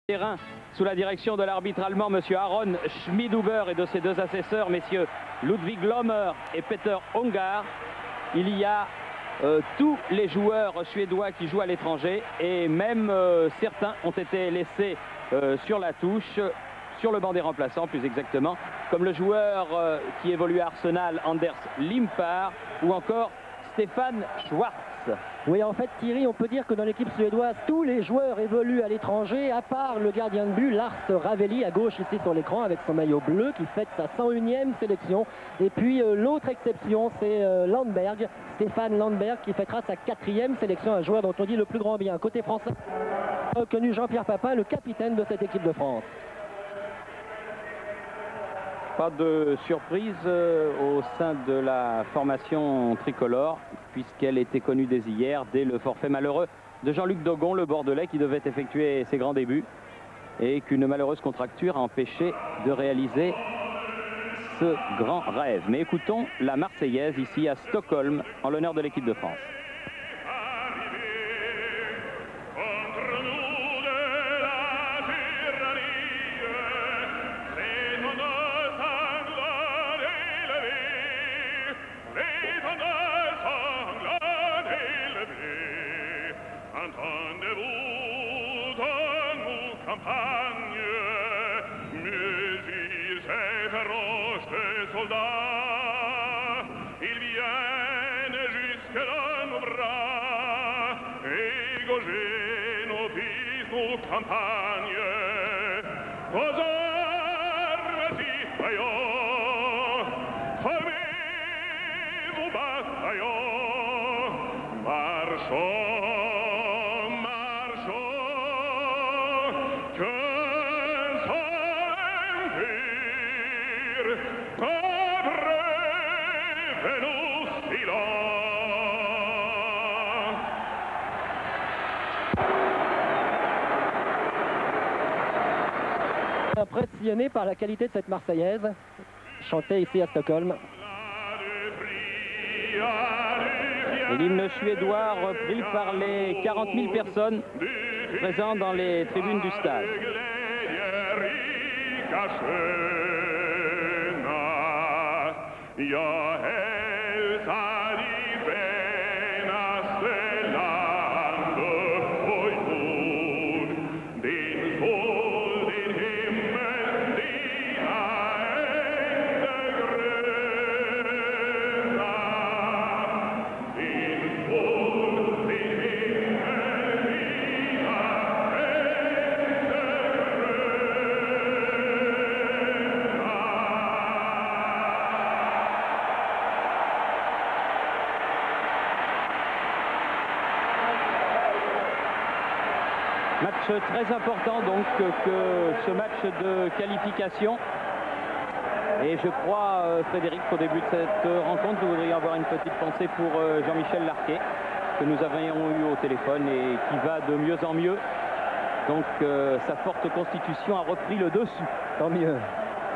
Terrain sous la direction de l'arbitre allemand, M. Aaron Schmidhuber, et de ses deux assesseurs, messieurs Ludwig Lohmer et Peter Ungar. Il y a tous les joueurs suédois qui jouent à l'étranger, et même certains ont été laissés sur la touche, sur le banc des remplaçants plus exactement, comme le joueur qui évolue à Arsenal, Anders Limpar, ou encore Stefan Schwarz. Oui, en fait, Thierry, on peut dire que dans l'équipe suédoise, tous les joueurs évoluent à l'étranger, à part le gardien de but, Lars Ravelli, à gauche ici sur l'écran, avec son maillot bleu, qui fête sa 101e sélection. Et puis l'autre exception, c'est Landberg, Stéphane Landberg, qui fêtera sa 4e sélection, un joueur dont on dit le plus grand bien. Côté français, reconnu Jean-Pierre Papin, le capitaine de cette équipe de France. Pas de surprise au sein de la formation tricolore, puisqu'elle était connue dès hier, dès le forfait malheureux de Jean-Luc Dogon, le Bordelais, qui devait effectuer ses grands débuts, et qu'une malheureuse contracture a empêché de réaliser ce grand rêve. Mais écoutons la Marseillaise ici à Stockholm, en l'honneur de l'équipe de France. Ils viennent jusque dans nos bras, égorger nos fils, nos campagnes, aux armes citoyens, formez vos bataillons, marchons, marchons, que impressionné par la qualité de cette Marseillaise, chantée ici à Stockholm. Et l'hymne suédois repris par les 40 000 personnes présentes dans les tribunes du stade. Match très important donc que ce match de qualification. Et je crois, Frédéric, qu'au début de cette rencontre, vous voudriez avoir une petite pensée pour Jean-Michel Larquet, que nous avions eu au téléphone et qui va de mieux en mieux. Donc sa forte constitution a repris le dessus. Tant mieux.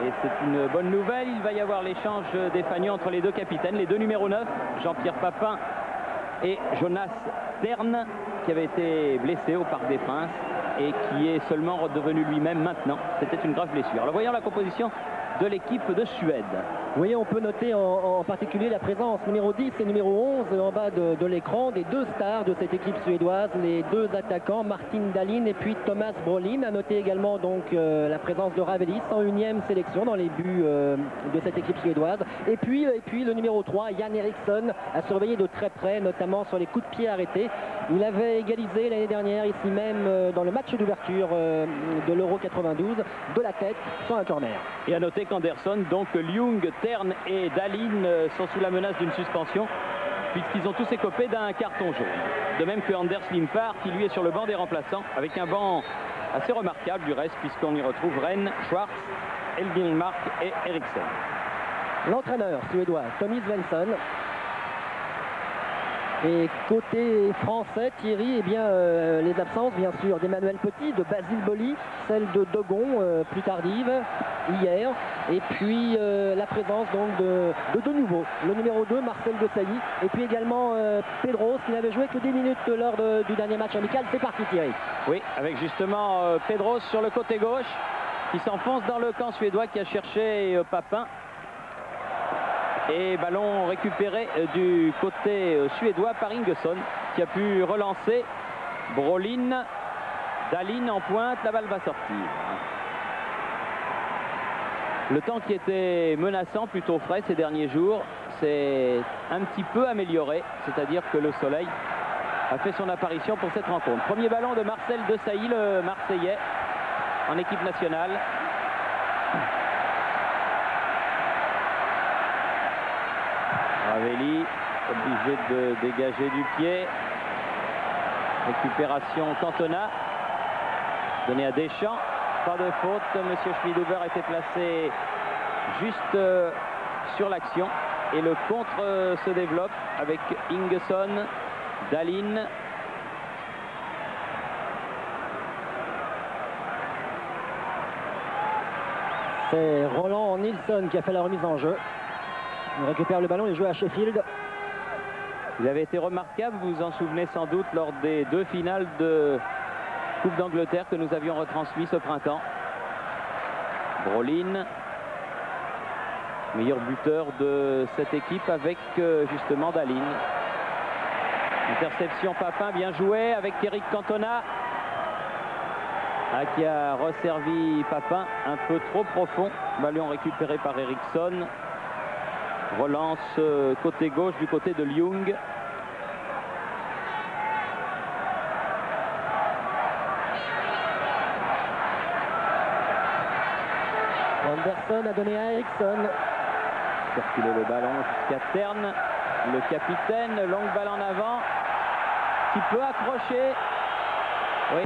Et c'est une bonne nouvelle. Il va y avoir l'échange des fanions entre les deux capitaines, les deux numéros 9, Jean-Pierre Papin et Jonas Tern, qui avait été blessé au Parc des Princes et qui est seulement redevenu lui-même maintenant. C'était une grave blessure. Alors voyons la composition de l'équipe de Suède. Oui, on peut noter en particulier la présence numéro 10 et numéro 11 en bas de l'écran des deux stars de cette équipe suédoise, les deux attaquants Martin Dahlin et puis Thomas Brolin. À noter également donc la présence de Ravelli, 101e sélection dans les buts de cette équipe suédoise. Et puis le numéro 3, Jan Eriksson, à surveiller de très près, notamment sur les coups de pied arrêtés. Il avait égalisé l'année dernière, ici même, dans le match d'ouverture de l'Euro 92, de la tête, sur un corner. Et à noter qu'Anderson, donc Ljung, Tern et Dahlin sont sous la menace d'une suspension, puisqu'ils ont tous écopé d'un carton jaune. De même que Anders Limpar, qui lui est sur le banc des remplaçants, avec un banc assez remarquable du reste, puisqu'on y retrouve Rennes, Schwarz, Elgingmark et Eriksson. L'entraîneur suédois, Tommy Svensson. Et côté français, Thierry, eh bien, les absences, bien sûr, d'Emmanuel Petit, de Basile Boli, celle de Dogon, plus tardive, hier. Et puis la présence donc de nouveau, le numéro 2, Marcel Desailly. Et puis également Pedros, qui n'avait joué que 10 minutes lors du dernier match amical. C'est parti, Thierry. Oui, avec justement Pedros sur le côté gauche, qui s'enfonce dans le camp suédois, qui a cherché Papin. Et ballon récupéré du côté suédois par Ingesson, qui a pu relancer Brolin. Dahlin en pointe, la balle va sortir. Le temps qui était menaçant, plutôt frais ces derniers jours, s'est un petit peu amélioré, c'est-à-dire que le soleil a fait son apparition pour cette rencontre. Premier ballon de Marcel Desailly, le Marseillais, en équipe nationale. Ravelli, obligé de dégager du pied. Récupération Cantona. Donné à Deschamps. Pas de faute. Monsieur Schmidhuber était placé juste sur l'action. Et le contre se développe avec Ingesson, Dahlin. C'est Roland Nilsson qui a fait la remise en jeu. Il récupère le ballon et joue à Sheffield. Il avait été remarquable, vous vous en souvenez sans doute, lors des 2 finales de Coupe d'Angleterre que nous avions retransmis ce printemps. Brolin, meilleur buteur de cette équipe avec justement Dahlin. Interception Papin, bien joué avec Eric Cantona. Qui a resservi Papin un peu trop profond. Ballon récupéré par Eriksson. Relance côté gauche du côté de Ljung. Anderson a donné à Eriksson. Circuler le ballon jusqu'à Terne. Le capitaine, longue balle en avant. Qui peut accrocher. Oui.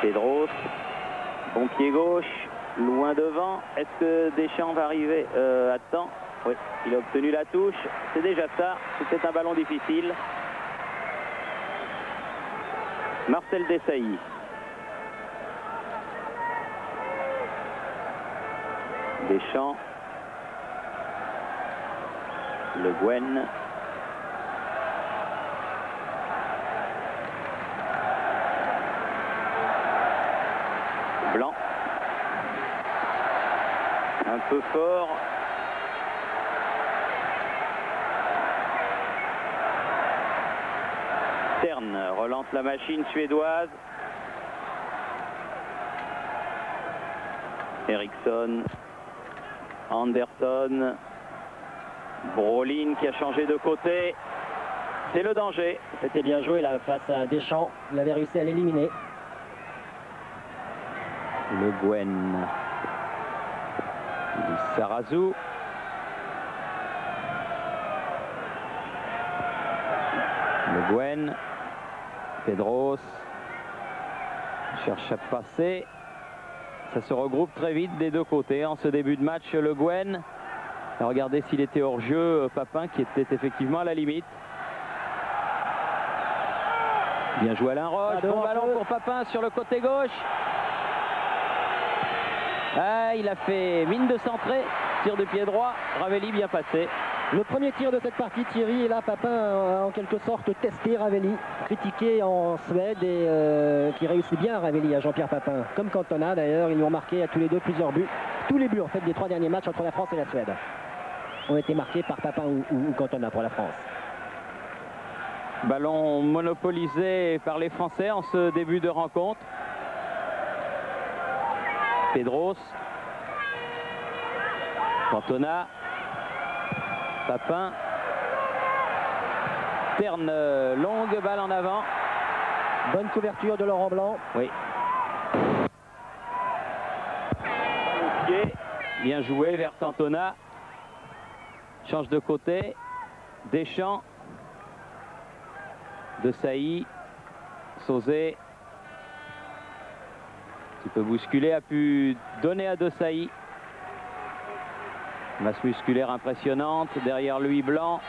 Pedros, bon pied gauche, loin devant. Est-ce que Deschamps va arriver à temps? Oui, il a obtenu la touche. C'est déjà ça. C'était un ballon difficile. Marcel Desailly. Deschamps. Le Guen. Blanc. Un peu fort. Terne relance la machine suédoise. Eriksson. Anderson. Brolin qui a changé de côté. C'est le danger. C'était bien joué là face à Deschamps. Il avait réussi à l'éliminer. Le Guen. Sarrazou. Le Guen. Pedros. Cherche à passer. Ça se regroupe très vite des deux côtés en ce début de match. Le Guen. Regardez s'il était hors jeu, Papin qui était effectivement à la limite. Bien joué Alain Roche. Bon ballon pour Papin sur le côté gauche. Ah, il a fait mine de centrer, tir de pied droit, Ravelli bien passé. Le premier tir de cette partie, Thierry, et là Papin a en quelque sorte testé Ravelli, critiqué en Suède et qui réussit bien Ravelli à Jean-Pierre Papin. Comme Cantona d'ailleurs, ils lui ont marqué à tous les deux plusieurs buts. Tous les buts en fait des 3 derniers matchs entre la France et la Suède ont été marqués par Papin ou Cantona pour la France. Ballon monopolisé par les Français en ce début de rencontre. Pedros, Cantona, Papin, Terne, longue balle en avant. Bonne couverture de Laurent Blanc. Oui. Bien joué vers Cantona. Change de côté. Deschamps. De Sailly. Sauzet. Un petit peu bousculé, a pu donner à De Sailly. Masse musculaire impressionnante. Derrière lui, Blanc.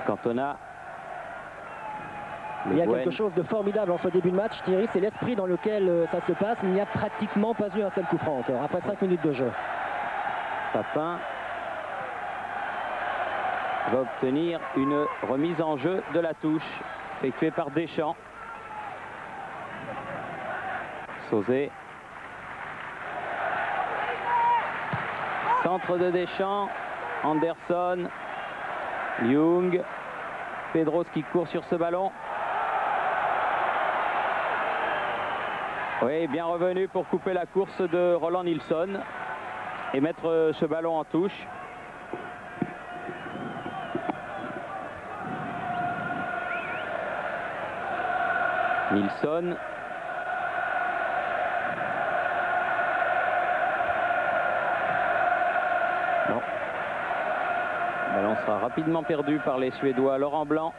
Cantona. Il y a quelque chose de formidable en ce début de match, Thierry, c'est l'esprit dans lequel ça se passe. Il n'y a pratiquement pas eu un seul coup franc encore, après 5 minutes de jeu. Papin va obtenir une remise en jeu de la touche, effectuée par Deschamps. Sauzet. Centre de Deschamps. Anderson. Young. Pedros qui court sur ce ballon. Oui, bien revenu pour couper la course de Roland Nilsson et mettre ce ballon en touche. Nilsson. Non. Le ballon sera rapidement perdu par les Suédois. Laurent Blanc.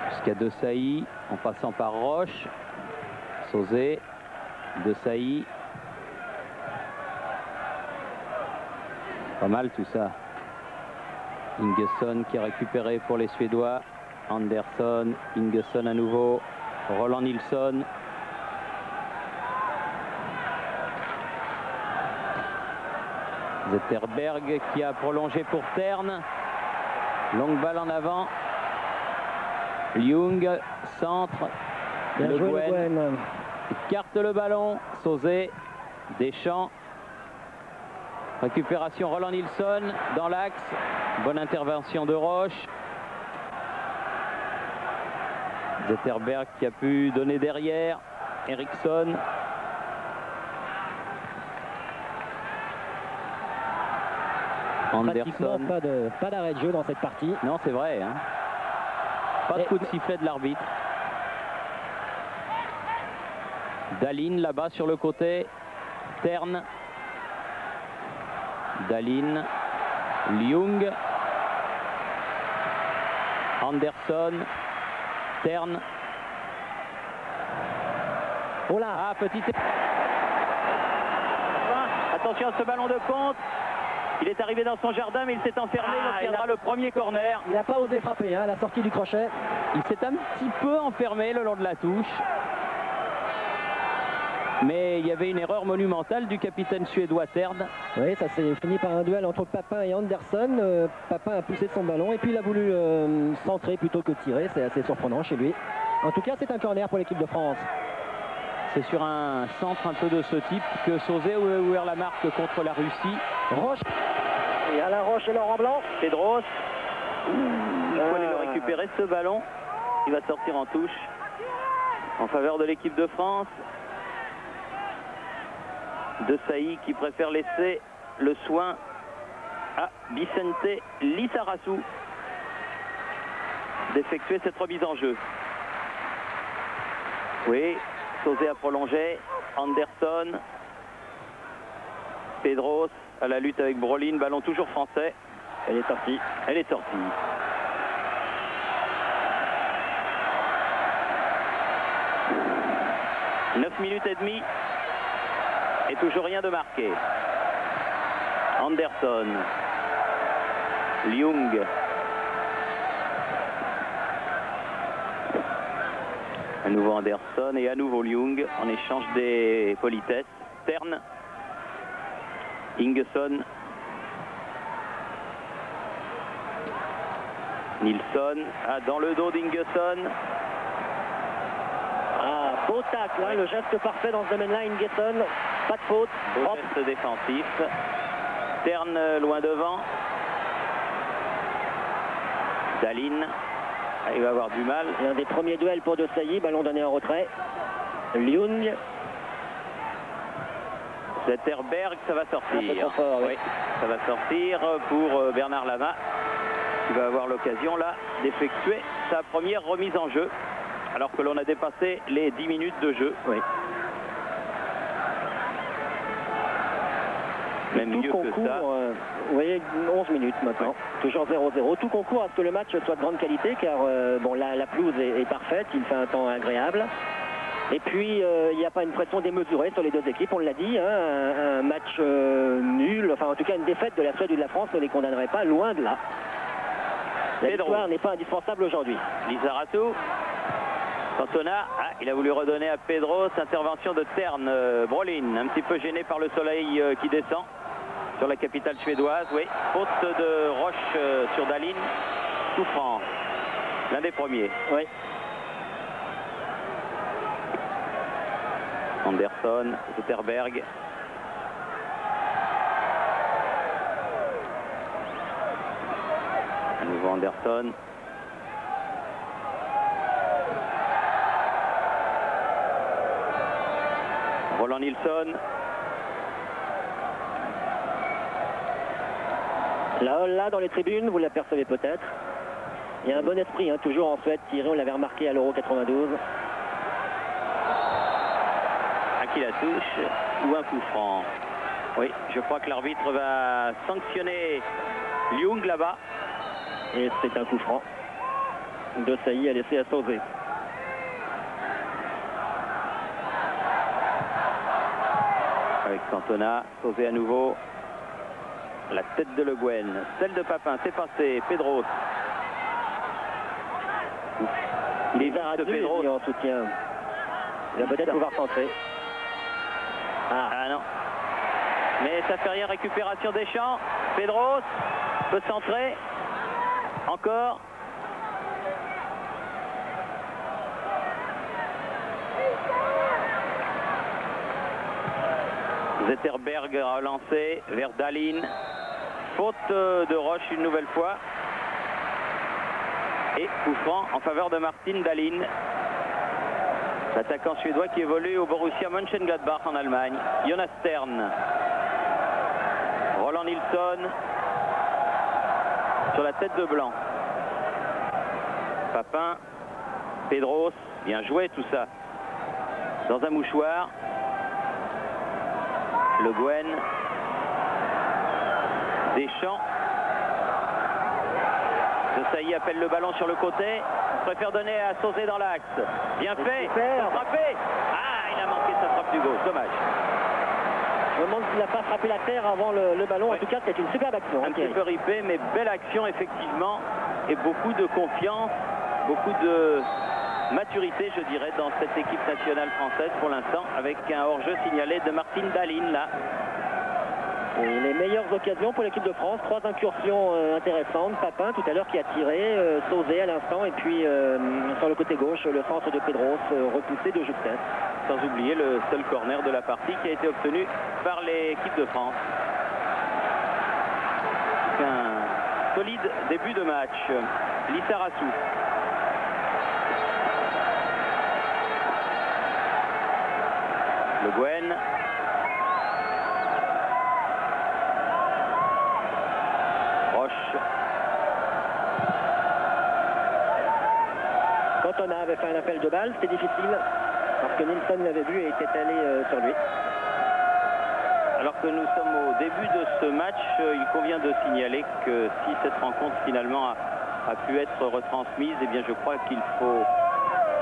Jusqu'à De Sailly, en passant par Roche. Sauzet. De Sailly. Pas mal tout ça. Ingesson qui a récupéré pour les Suédois. Anderson, Ingesson à nouveau. Roland Nilsson. Zetterberg qui a prolongé pour Terne. Longue balle en avant. Young, centre. Le Guen écarte le ballon. Sauzet. Deschamps. Récupération Roland Nilsson dans l'axe. Bonne intervention de Roche. Zetterberg qui a pu donner derrière. Eriksson. Anderson. Pas d'arrêt de jeu dans cette partie. Non, c'est vrai. Hein. Pas de coup de sifflet de l'arbitre. Dahlin là-bas sur le côté. Terne. Dahlin. Young. Anderson. Terne. Oh là. Ah, petit. Attention à ce ballon de contre. Il est arrivé dans son jardin, mais il s'est enfermé. Il obtiendra le premier corner. Il n'a pas osé frapper à la sortie du crochet. Il s'est un petit peu enfermé le long de la touche. Mais il y avait une erreur monumentale du capitaine suédois Terne. Oui, ça s'est fini par un duel entre Papin et Anderson. Papin a poussé son ballon et puis il a voulu centrer plutôt que tirer. C'est assez surprenant chez lui. En tout cas, c'est un corner pour l'équipe de France. C'est sur un centre un peu de ce type que Sauzet a ouvert la marque contre la Russie. Roche. Et Alain Roche et Laurent Blanc. Pedros. Il faut aller le récupérer ce ballon. Il va sortir en touche en faveur de l'équipe de France. De Sailly qui préfère laisser le soin à Vicente Lizarazu d'effectuer cette remise en jeu. Oui, Sauzet a prolongé. Anderson. Pedros à la lutte avec Brolin. Ballon toujours français. Elle est sortie. Elle est sortie. « 9 minutes et demie. Et toujours rien de marqué. Anderson. Young. nouveau Anderson et à nouveau Ljung en échange des politesses. Stern, Ingesson, Nilsson, dans le dos d'Ingesson. Beau tacle, le geste parfait dans ce domaine-là, Ingesson, pas de faute. Beau geste défensif. Stern loin devant. Dahlin, il va avoir du mal. Et un des premiers duels pour De Sailly, ballon donné en retrait. Ljung. Zetterberg, ça va sortir. Fort, oui. Ça va sortir pour Bernard Lama, qui va avoir l'occasion là d'effectuer sa première remise en jeu, alors que l'on a dépassé les 10 minutes de jeu. Oui. Même mieux que ça. Vous voyez, 11 minutes maintenant, toujours 0-0. Tout concourt à ce que le match soit de grande qualité, car bon, la pelouse est parfaite, il fait un temps agréable. Et puis, il n'y a pas une pression démesurée sur les deux équipes, on l'a dit, hein, un match nul, enfin en tout cas une défaite de la Suède ou de la France ne les condamnerait pas, loin de là. La victoire n'est pas indispensable aujourd'hui. Lizarazu, Cantona, il a voulu redonner à Pedros, intervention de Tern, Brolin, un petit peu gêné par le soleil qui descend sur la capitale suédoise, oui, faute de Roche sur Dahlin, souffrant, l'un des premiers. Oui. Anderson, Zetterberg. À nouveau Anderson. Roland Nilsson. Là, dans les tribunes, vous l'apercevez peut-être. Il y a un bon esprit, hein, toujours en Suède, tiré, on l'avait remarqué à l'Euro 92. Qui la touche ou un coup franc. Oui, je crois que l'arbitre va sanctionner Ljung là-bas. Et c'est un coup franc. De Sailly a laissé à sauver. Avec Cantona, sauvé à nouveau. La tête de Le Guen, celle de Papin, c'est passé. Pedros. Il est vite, Pedros en soutien. Il va peut-être pouvoir centrer. Ah non. Mais ça fait rien, récupération des champs. Pedros peut centrer. Encore. Zetterberg a relancé vers Dahlin. Faute de Roche une nouvelle fois. Et coup franc en faveur de Martin Dahlin. L'attaquant suédois qui évolue au Borussia Mönchengladbach en Allemagne. Jonas Stern. Roland Nilsson. Sur la tête de Blanc. Papin. Pedros. Bien joué tout ça. Dans un mouchoir. Le Guen. Deschamps. De Sailly appelle le ballon sur le côté. Préfère donner à Sauzé dans l'axe. Bien fait. Frappé. Il a manqué sa frappe du gauche. Dommage. Je me demande s'il n'a pas frappé la terre avant le ballon. En tout cas, c'est une superbe action. Un petit peu ripé, mais belle action effectivement. Et beaucoup de confiance, beaucoup de maturité, je dirais, dans cette équipe nationale française pour l'instant, avec un hors-jeu signalé de Martin Dahlin là. Et les meilleures occasions pour l'équipe de France, 3 incursions intéressantes. Papin tout à l'heure qui a tiré, Sauzé à l'instant, et puis sur le côté gauche, le centre de Pedros repoussé de jeu de tête. Sans oublier le seul corner de la partie qui a été obtenu par l'équipe de France. Un solide début de match. Lizarazu. Le Guen. Cantona avait fait un appel de balle, c'était difficile parce que Nilsson l'avait vu et était allé sur lui. Alors que nous sommes au début de ce match, il convient de signaler que si cette rencontre finalement a pu être retransmise, eh bien je crois qu'il faut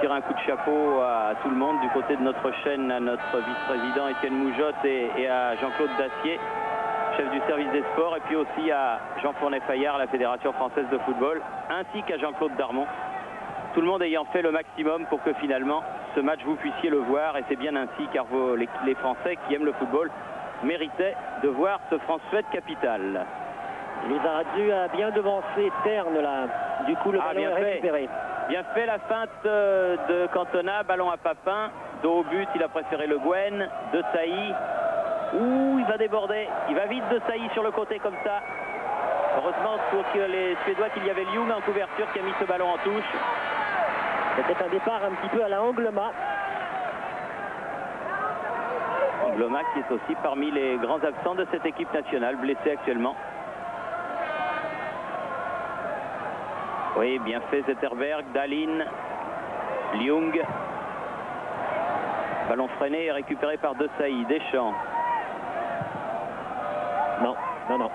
tirer un coup de chapeau à tout le monde, du côté de notre chaîne, à notre vice-président Étienne Moujotte et à Jean-Claude Dacier, chef du service des sports, et puis aussi à Jean Fournet-Fayard, la Fédération française de football, ainsi qu'à Jean-Claude Darmon. Tout le monde ayant fait le maximum pour que finalement ce match vous puissiez le voir, et c'est bien ainsi, car les Français qui aiment le football méritaient de voir ce France-Suède capital. Lizarazu a bien devancé Terne là, du coup le ballon est récupéré. Bien fait la feinte de Cantona, ballon à Papin, dos au but, il a préféré Le Guen, De Sailly. Ouh, il va déborder, il va vite De Sailly sur le côté comme ça. Heureusement pour les Suédois qu'il y avait Ljung en couverture qui a mis ce ballon en touche. C'était un départ un petit peu à la Anglema. Anglema qui est aussi parmi les grands absents de cette équipe nationale, blessé actuellement. Oui, bien fait Zetterberg, Dahlin, Ljung. Ballon freiné et récupéré par De Sailly, Deschamps. Non, non, non.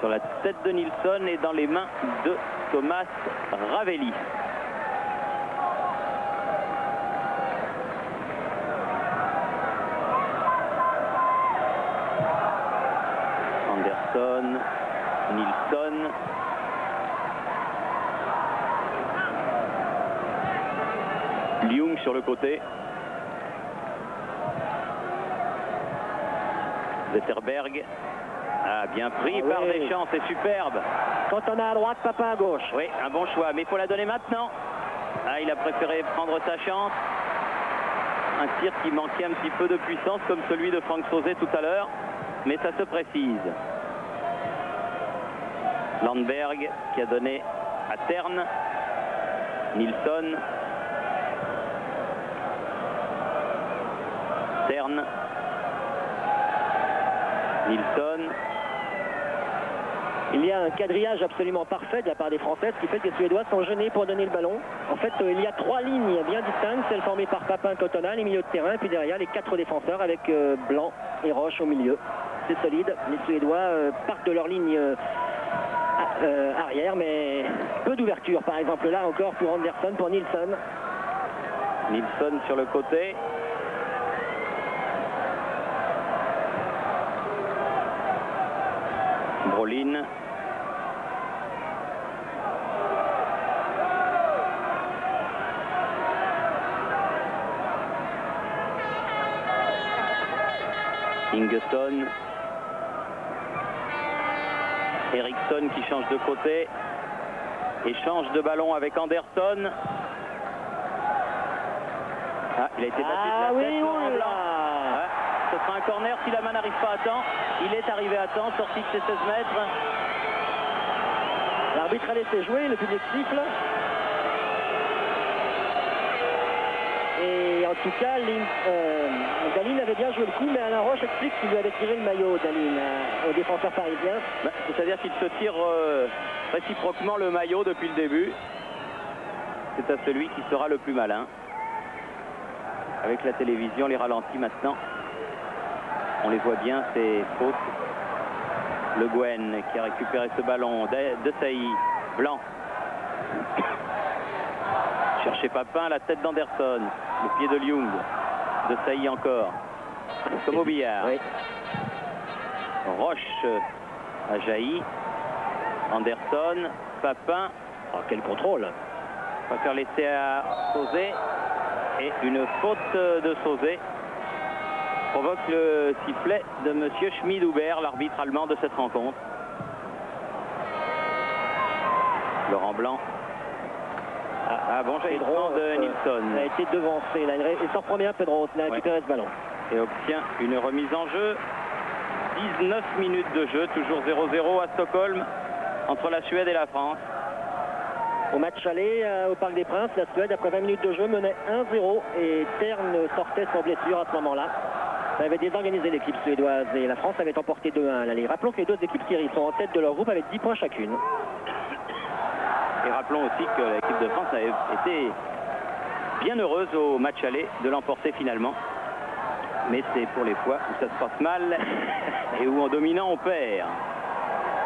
Sur la tête de Nilsson et dans les mains de Thomas Ravelli. Anderson, Nilsson. Ljung sur le côté. Zetterberg a bien pris par Deschamps, c'est superbe. Cantona à droite, Papin à gauche. Oui, un bon choix, mais il faut la donner maintenant. Ah, il a préféré prendre sa chance. Un tir qui manquait un petit peu de puissance, comme celui de Franck Sauzet tout à l'heure, mais ça se précise. Landberg qui a donné à Terne. Nilsson. Terne. Nilsson. Il y a un quadrillage absolument parfait de la part des Français, ce qui fait que les Suédois sont gênés pour donner le ballon. En fait, il y a 3 lignes bien distinctes, celles formées par Papin, Cantona, les milieux de terrain, et puis derrière les 4 défenseurs avec Blanc et Roche au milieu. C'est solide. Les Suédois partent de leur ligne arrière, mais peu d'ouverture. Par exemple, là encore pour Anderson, pour Nilsson. Nilsson sur le côté. Brolin. Ingesson. Eriksson qui change de côté. Échange de ballon avec Anderson. Ah, il a été battu de la tête, Laurent Blanc. Ouais, ce sera un corner si la main n'arrive pas à temps. Il est arrivé à temps, sorti de ses 16 mètres. L'arbitre a laissé jouer, le public siffle. Et en tout cas, Dahlin avait bien joué le coup, mais Alain Roche explique qu'il lui avait tiré le maillot, Dahlin, au défenseur parisien. C'est-à-dire qu'il se tire réciproquement le maillot depuis le début. C'est à celui qui sera le plus malin. Avec la télévision, les ralentis maintenant. On les voit bien, c'est faute. Le Guen qui a récupéré ce ballon. De Sailly, Blanc. Cherchez Papin, la tête d'Anderson. Le pied de Ljung. De Sailly encore. Comme au billard. Oui. Roche a jailli. Anderson, Papin. Oh, quel contrôle! On va faire laisser à Sauzet. Et une faute de Sauzet provoque le sifflet de M. Schmid-Huber, l'arbitre allemand de cette rencontre. Laurent Blanc. Ah bon, Pedro de Nilsson. Il a été devancé. Là, il s'en reprend bien, Pedro. Il a récupéré ce ballon. Et obtient une remise en jeu. 19 minutes de jeu, toujours 0-0 à Stockholm, entre la Suède et la France. Au match aller au Parc des Princes, la Suède, après 20 minutes de jeu, menait 1-0 et Terne sortait sans blessure à ce moment-là. Ça avait désorganisé l'équipe suédoise et la France avait emporté 2-1 à l'aller. Rappelons que les deux équipes Thierry sont en tête de leur groupe avec 10 points chacune. Et rappelons aussi que l'équipe de France avait été bien heureuse au match aller de l'emporter finalement. Mais c'est pour les fois où ça se passe mal et où en dominant on perd.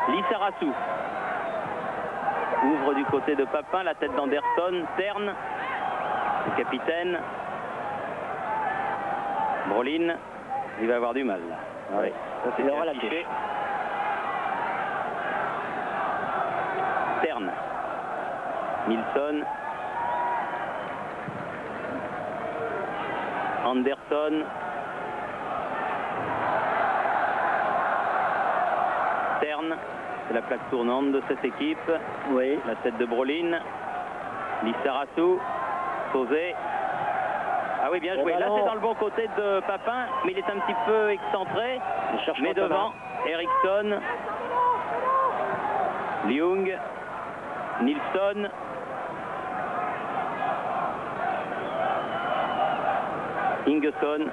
Lissarassou ouvre du côté de Papin, la tête d'Anderson, Terne, le capitaine. Brolin, il va avoir du mal. Oui, ça c'est la touche. Terne, Nilsson, Anderson. Tern, c'est la plaque tournante de cette équipe. Oui. La tête de Brolin. Lissarazu. Sauzé. Ah oui, bien joué. Là, c'est dans le bon côté de Papin, mais il est un petit peu excentré. Mais devant, Eriksson, Ljung, Nilsson. Ingesson.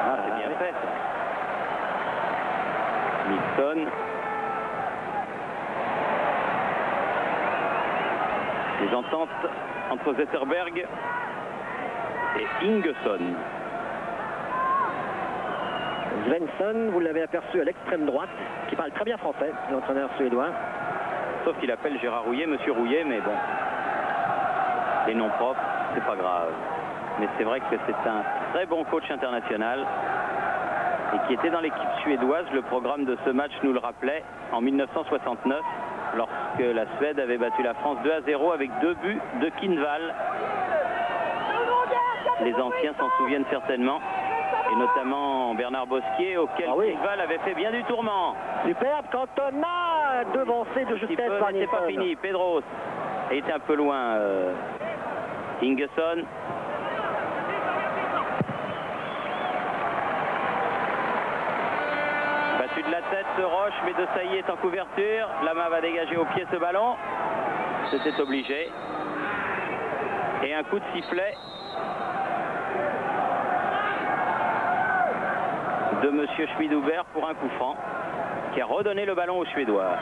Ah, c'est bien fait. Nilsson. Les ententes entre Zetterberg et Ingesson. Svensson, vous l'avez aperçu à l'extrême droite, qui parle très bien français, l'entraîneur suédois. Sauf qu'il appelle Gérard Rouillet, Monsieur Rouillet, mais bon, les noms propres, c'est pas grave. Mais c'est vrai que c'est un très bon coach international et qui était dans l'équipe suédoise. Le programme de ce match nous le rappelait en 1969, lorsque la Suède avait battu la France 2-0 avec 2 buts de Kinnvall. Les anciens s'en souviennent certainement, et notamment Bernard Bosquier, auquel Kinnvall avait fait bien du tourment. Superbe, Cantona devancé de justesse par Nilsson. C'est pas fini, Pedros était un peu loin. Ingesson. Battu de la tête Roche, mais De Sailly est en couverture. Lama va dégager au pied ce ballon. C'était obligé. Et un coup de sifflet de Monsieur Schmidhuber pour un coup franc qui a redonné le ballon aux Suédois.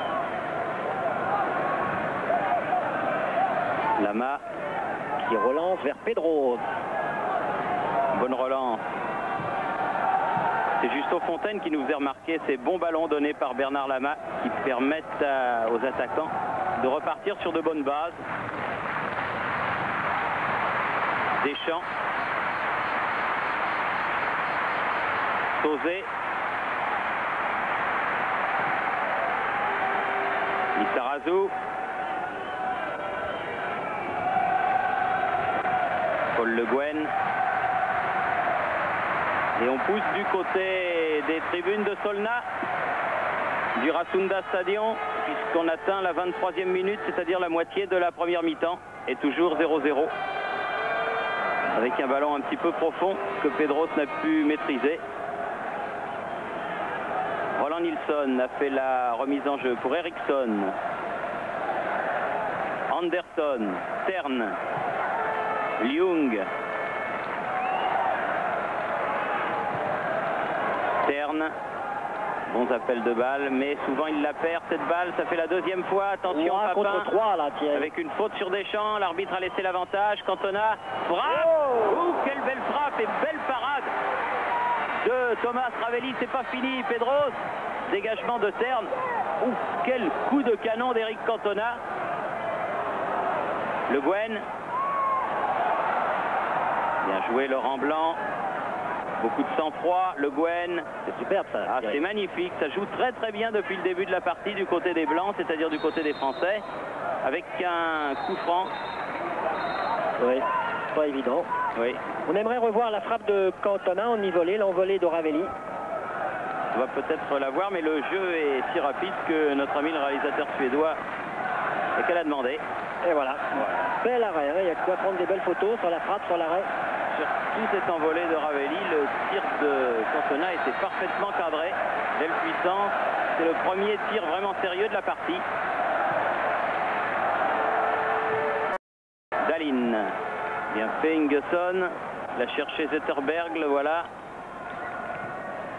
Lama qui relance vers Pedro. Bonne relance. C'est Justo Fontaine qui nous faisait remarquer ces bons ballons donnés par Bernard Lama qui permettent aux attaquants de repartir sur de bonnes bases. Deschamps. Sauzé. Lissarazu. Paul Le Guen. Et on pousse du côté des tribunes de Solna, du Rasunda Stadion, puisqu'on atteint la 23e minute, c'est-à-dire la moitié de la première mi-temps, et toujours 0-0. Avec un ballon un petit peu profond que Pedros n'a pu maîtriser. Roland Nilsson a fait la remise en jeu pour Eriksson. Anderson, Tern, Ljung. Tern, bons appels de balle, mais souvent il la perd cette balle, ça fait la deuxième fois, attention Papin, contre 3 là, avec une faute sur Deschamps, l'arbitre a laissé l'avantage, Cantona frappe, quelle belle frappe et belle parade de Thomas Ravelli, c'est pas fini, Pedros, dégagement de Tern, quel coup de canon d'Eric Cantona, Le Guen, bien joué Laurent Blanc. Beaucoup de sang-froid, Le Guen. C'est superbe ça. Ah, c'est magnifique, ça joue très très bien depuis le début de la partie du côté des Blancs, c'est-à-dire du côté des Français, avec un coup franc. Oui, pas évident. Oui. On aimerait revoir la frappe de Cantona en e-volée, l'envolée de Ravelli. On va peut-être la voir, mais le jeu est si rapide que notre ami le réalisateur suédois est qu'à la demander. Et voilà. Bel arrêt, hein. Il y a quoi prendre des belles photos sur la frappe, sur l'arrêt. Surtout cette envolée de Ravelli, le tir de Cantona était parfaitement cadré. Belle puissance, c'est le premier tir vraiment sérieux de la partie. Dahlin, bien fait Ingesson, l'a cherché Zetterberg, le voilà.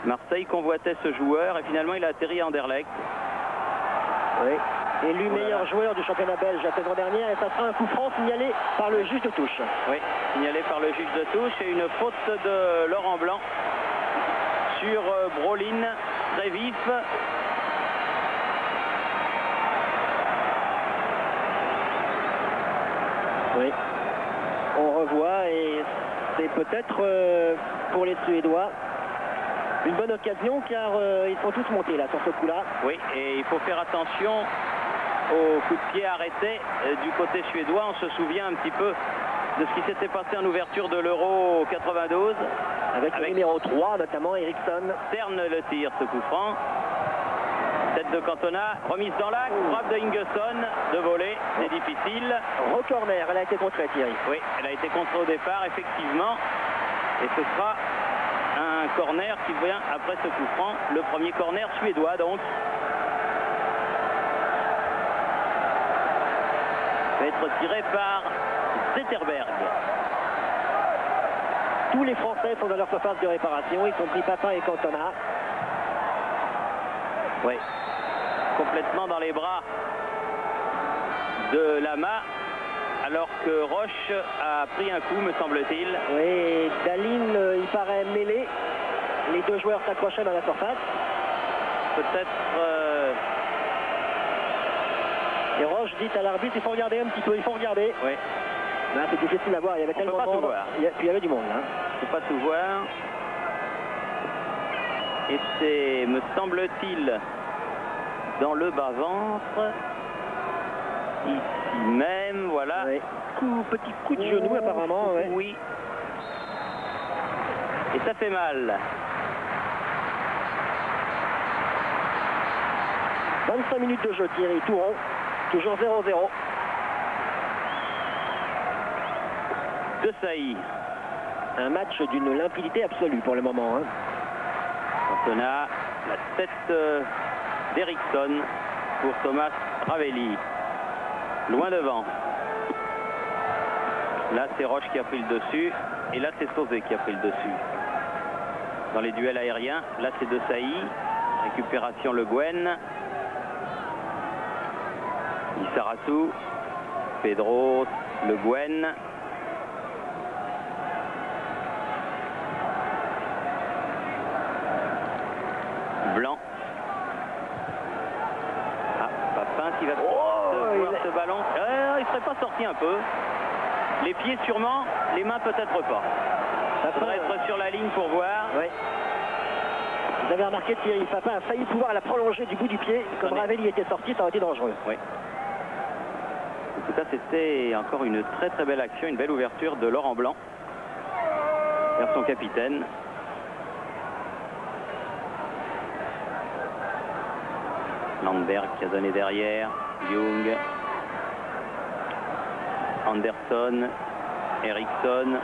Marseille convoitait ce joueur et finalement il a atterri à Anderlecht. Oui. Élu meilleur joueur du championnat belge la saison dernière, et ça sera un coup franc signalé par le juge de touche. Oui, signalé par le juge de touche et une faute de Laurent Blanc sur Brolin, très vif. Oui, on revoit et c'est peut-être pour les Suédois une bonne occasion car ils sont tous montés là sur ce coup-là. Oui, et il faut faire attention au coup de pied arrêté du côté suédois. On se souvient un petit peu de ce qui s'était passé en ouverture de l'Euro 92. Avec le numéro 3, notamment Eriksson. Terne le tir, ce coup franc. Tête de Cantona, remise dans l'axe, frappe de Ingesson, de volée, c'est difficile. Au corner, elle a été contrée, Thierry. Oui, elle a été contrée au départ, effectivement. Et ce sera un corner qui vient après ce coup franc. Le premier corner suédois, donc. Va être tiré par Zetterberg. Tous les Français sont dans leur surface de réparation, y compris Papin et Cantona. Oui, complètement dans les bras de Lama, alors que Roche a pris un coup, me semble-t-il. Oui, Daline, il paraît mêlé. Les deux joueurs s'accrochaient dans la surface. Peut-être... Et Roche dit à l'arbitre, il faut regarder un petit peu, il faut regarder. Oui. Là, c'est difficile à voir, il y avait tellement de monde. Puis il y avait du monde, là. On ne peut pas tout voir. Et c'est, me semble-t-il, dans le bas-ventre. Ici même, voilà. Oui. Petit coup de genou, apparemment. Ouais. Oui. Et ça fait mal. 25 minutes de jeu, Thierry, tout rond. Toujours 0-0. De Sailly. Un match d'une limpidité absolue pour le moment. Hein. Cantona, la tête d'Eriksson pour Thomas Ravelli. Loin devant. Là, c'est Roche qui a pris le dessus. Et là, c'est Sauzet qui a pris le dessus. Dans les duels aériens, là, c'est De Sailly. Récupération Le Guen. Lissarazu. Pedros. Le Guen. Blanc. Ah, Papin qui va voir ce ballon. Il ne serait pas sorti un peu. Les pieds sûrement, les mains peut-être pas. Ça faudrait être sur la ligne pour voir. Oui. Vous avez remarqué, Thierry, Papin a failli pouvoir la prolonger du bout du pied. Comme Ravelli était sorti, ça aurait été dangereux. Oui. En tout cas, c'était encore une très très belle action, une belle ouverture de Laurent Blanc vers son capitaine. Landberg qui a donné derrière, Jung, Anderson, Eriksson.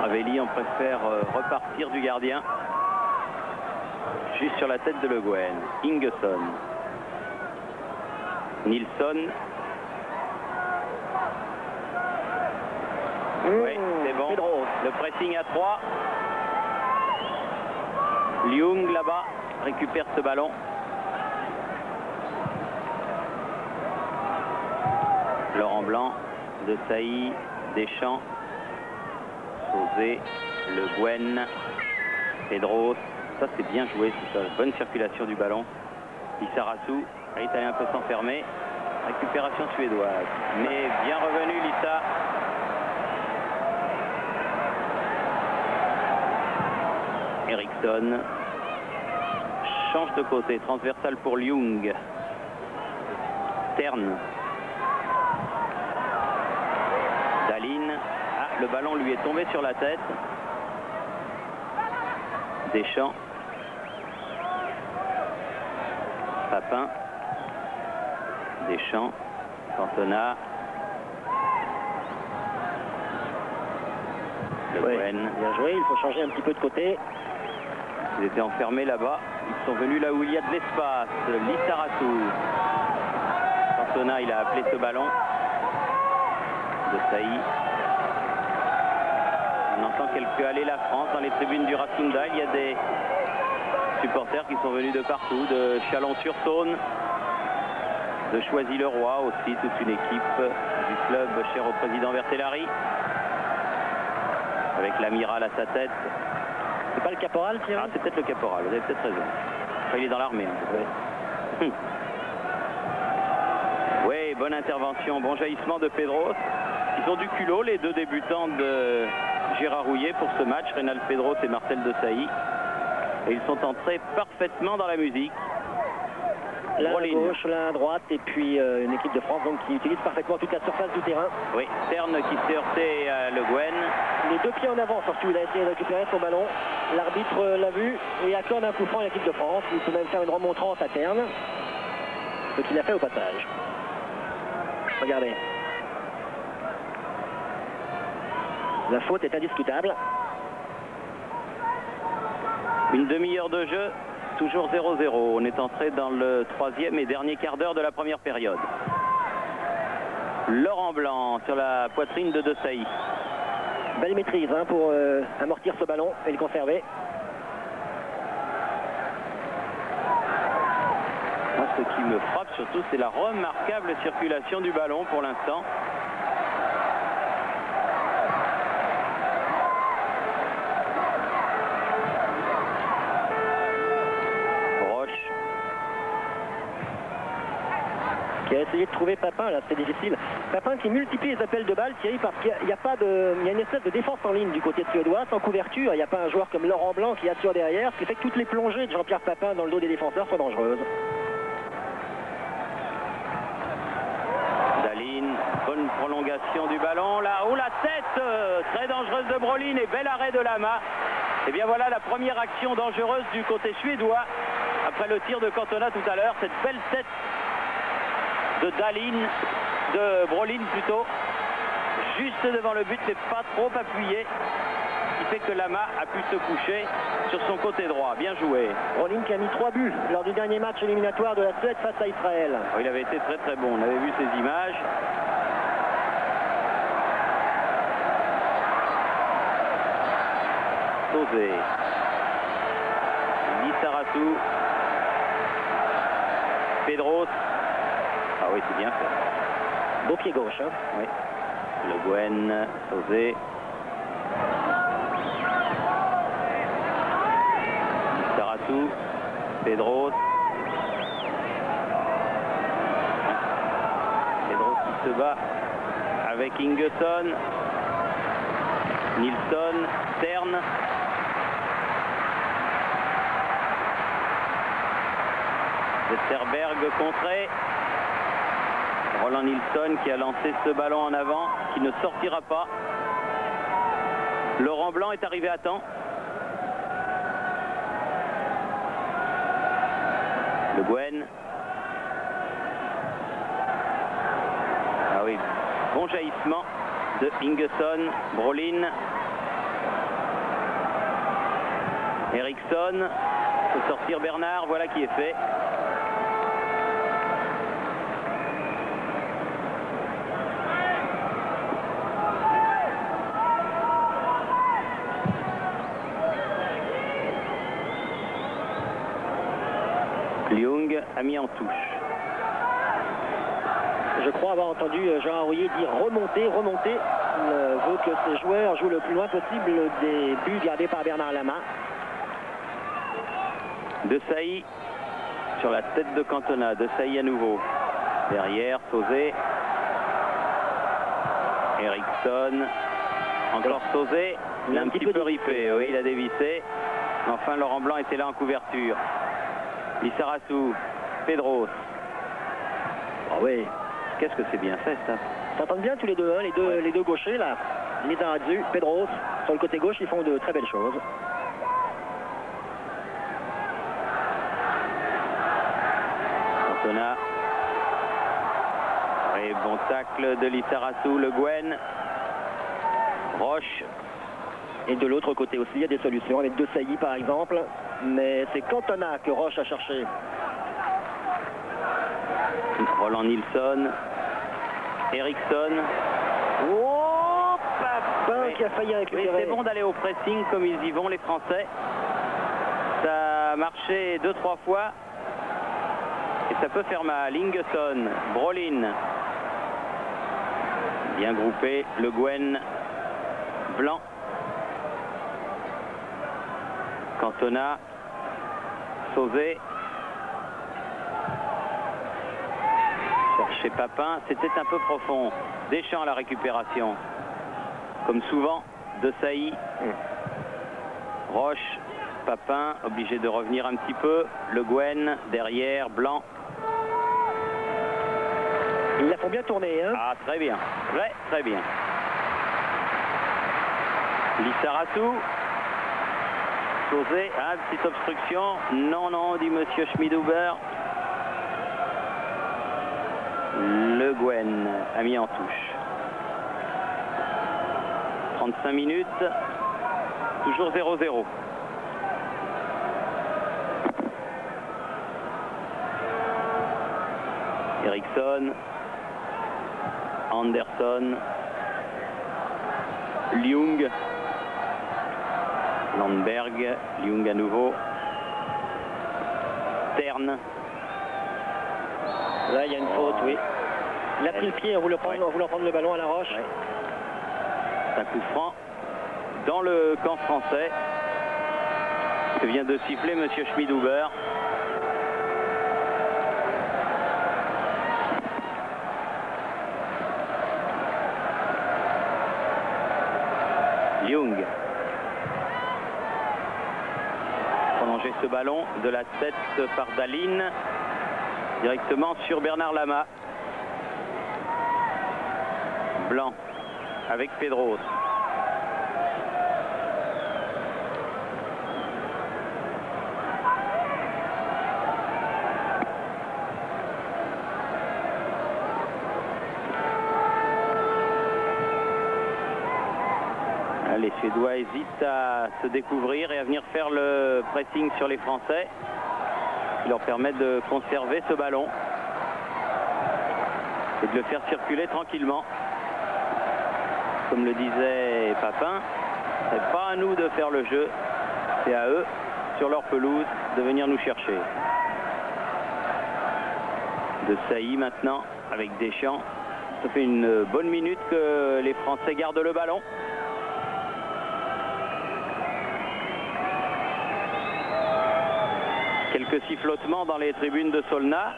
Ravelli, on préfère repartir du gardien. Juste sur la tête de Le Guen. Ingesson. Nilsson. Oui, c'est bon. Le pressing à 3. Jung là-bas récupère ce ballon. Laurent Blanc, De Sailly, Deschamps, Sauzet, Le Guen, Pedros. Ça c'est bien joué, c'est ça. Bonne circulation du ballon. Lissarazu, est allé un peu s'enfermer. Récupération suédoise. Mais bien revenu Lissa. Eriksson change de côté, transversal pour Jung. Terne. Daline. Ah, le ballon lui est tombé sur la tête. Deschamps. Papin. Deschamps. Cantona. Le Guen. Bien joué, il faut changer un petit peu de côté. Ils étaient enfermés là-bas. Ils sont venus là où il y a de l'espace. Lissarazu. Cantona, il a appelé ce ballon. De Sailly. On entend quelques allées la France dans les tribunes du Racunda. Il y a des supporters qui sont venus de partout, de Chalon-sur-Saône, de Choisy-le-Roi aussi, toute une équipe du club cher au président Vertellari, avec l'amiral à sa tête. C'est pas le caporal, Thierry? Ah, c'est peut-être le caporal, vous avez peut-être raison. Enfin, il est dans l'armée. Hein, oui, bonne intervention, bon jaillissement de Pedros. Ils ont du culot, les deux débutants de Gérard Rouillet pour ce match, Reynald Pedros et Marcel De Sailly. Et ils sont entrés parfaitement dans la musique. L'un à Brolin. gauche, l'un à droite, et puis une équipe de France donc, qui utilise parfaitement toute la surface du terrain. Oui, Stern qui s'est heurté à Le Guen. Les deux pieds en avant, surtout, il a essayé de récupérer son ballon. L'arbitre l'a vu et accorde un coup franc à l'équipe de France. Il peut même faire une remontrance à Terne, ce qu'il a fait au passage. Regardez. La faute est indiscutable. Une demi-heure de jeu, toujours 0-0. On est entré dans le troisième et dernier quart d'heure de la première période. Laurent Blanc sur la poitrine de Desailly. Belle maîtrise hein, pour amortir ce ballon et le conserver. Moi, ce qui me frappe surtout, c'est la remarquable circulation du ballon pour l'instant. Qui a essayé de trouver Papin, là, c'est difficile. Papin qui multiplie les appels de balles, Thierry, parce qu'il n'y a pas de... Il y a une espèce de défense en ligne du côté de suédois, sans couverture. Il n'y a pas un joueur comme Laurent Blanc qui assure derrière, ce qui fait que toutes les plongées de Jean-Pierre Papin dans le dos des défenseurs sont dangereuses. Daline, bonne prolongation du ballon. Là, oh la tête très dangereuse de Brolin et bel arrêt de Lama. Et bien voilà la première action dangereuse du côté suédois. Après le tir de Cantona tout à l'heure, cette belle tête de Daline, de Brolin plutôt, juste devant le but, mais pas trop appuyé, qui fait que Lama a pu se coucher sur son côté droit. Bien joué. Brolin qui a mis 3 buts lors du dernier match éliminatoire de la Suède face à Israël. Il avait été très très bon, on avait vu ces images. Sauzé, Lissaratou, Pedros. Ah oui, c'est bien fait. Beau pied gauche. Hein. Oui. Le Guen, Sauzé. Lissaratou, Pedros. Pedros qui se bat avec Ingesson. Nilsson, Stern. Westerberg contré. Roland Nilsson qui a lancé ce ballon en avant, qui ne sortira pas. Laurent Blanc est arrivé à temps. Le Guen. Ah oui, bon jaillissement de Ingesson, Brolin. Eriksson. Faut sortir Bernard, voilà qui est fait. Liung a mis en touche. Je crois avoir entendu Jean Rouillet dire remonter, remonter. Il veut que ses joueurs jouent le plus loin possible des buts gardés par Bernard Lama. Desailly sur la tête de Cantona. Desailly à nouveau. Derrière, Sauzé. Eriksson. Encore Sauzé. Il a un petit peu ripé. Oui, il a dévissé. Mais enfin, Laurent Blanc était là en couverture. Lissaratou. Pedros. Ah oui. Qu'est-ce que c'est bien fait, ça. S'entendent bien tous les deux, hein, les deux gauchers, là. Lissaratou, Pedros, sur le côté gauche, ils font de très belles choses. Cantona. Et bon tacle de Lissaratou, Le Guen. Roche. Et de l'autre côté aussi, il y a des solutions, avec Desailly par exemple. Mais c'est Cantona que Roche a cherché. Roland Nilsson. Eriksson. Oh, Papin qui a failli récupérer. Oui, c'est bon d'aller au pressing comme ils y vont, les Français. Ça a marché 2-3 fois. Et ça peut faire mal. Ingesson, Brolin. Bien groupé. Le Guen, Blanc. Cantona. Sauzé. Chercher Papin. C'était un peu profond. Deschamps à la récupération. Comme souvent, Desailly. Roche. Papin obligé de revenir un petit peu. Le Guen derrière. Blanc. Ils la font bien tourner. Hein. Ah, très bien. Très, très bien. Lissaratou. Posé. Ah, petite obstruction. Non, non, dit monsieur Schmidhuber. Le Gwen a mis en touche. 35 minutes. Toujours 0-0. Eriksson, Anderson, Ljung, Landberg, Ljung à nouveau, Tern. Là, il y a une faute, oui. Il a pris le pied en voulant prendre le ballon à la roche. Ouais. C'est un coup franc dans le camp français que vient de siffler monsieur Schmidhuber. Ljung. Prolonger ce ballon de la tête par Dahlin directement sur Bernard Lama. Blanc avec Pedros. Les Suédois hésitent à se découvrir et à venir faire le pressing sur les Français, qui leur permet de conserver ce ballon et de le faire circuler tranquillement. Comme le disait Papin, c'est pas à nous de faire le jeu, c'est à eux, sur leur pelouse, de venir nous chercher. De Sailly maintenant, avec Deschamps. Ça fait une bonne minute que les Français gardent le ballon. Quelques sifflotements dans les tribunes de Solna,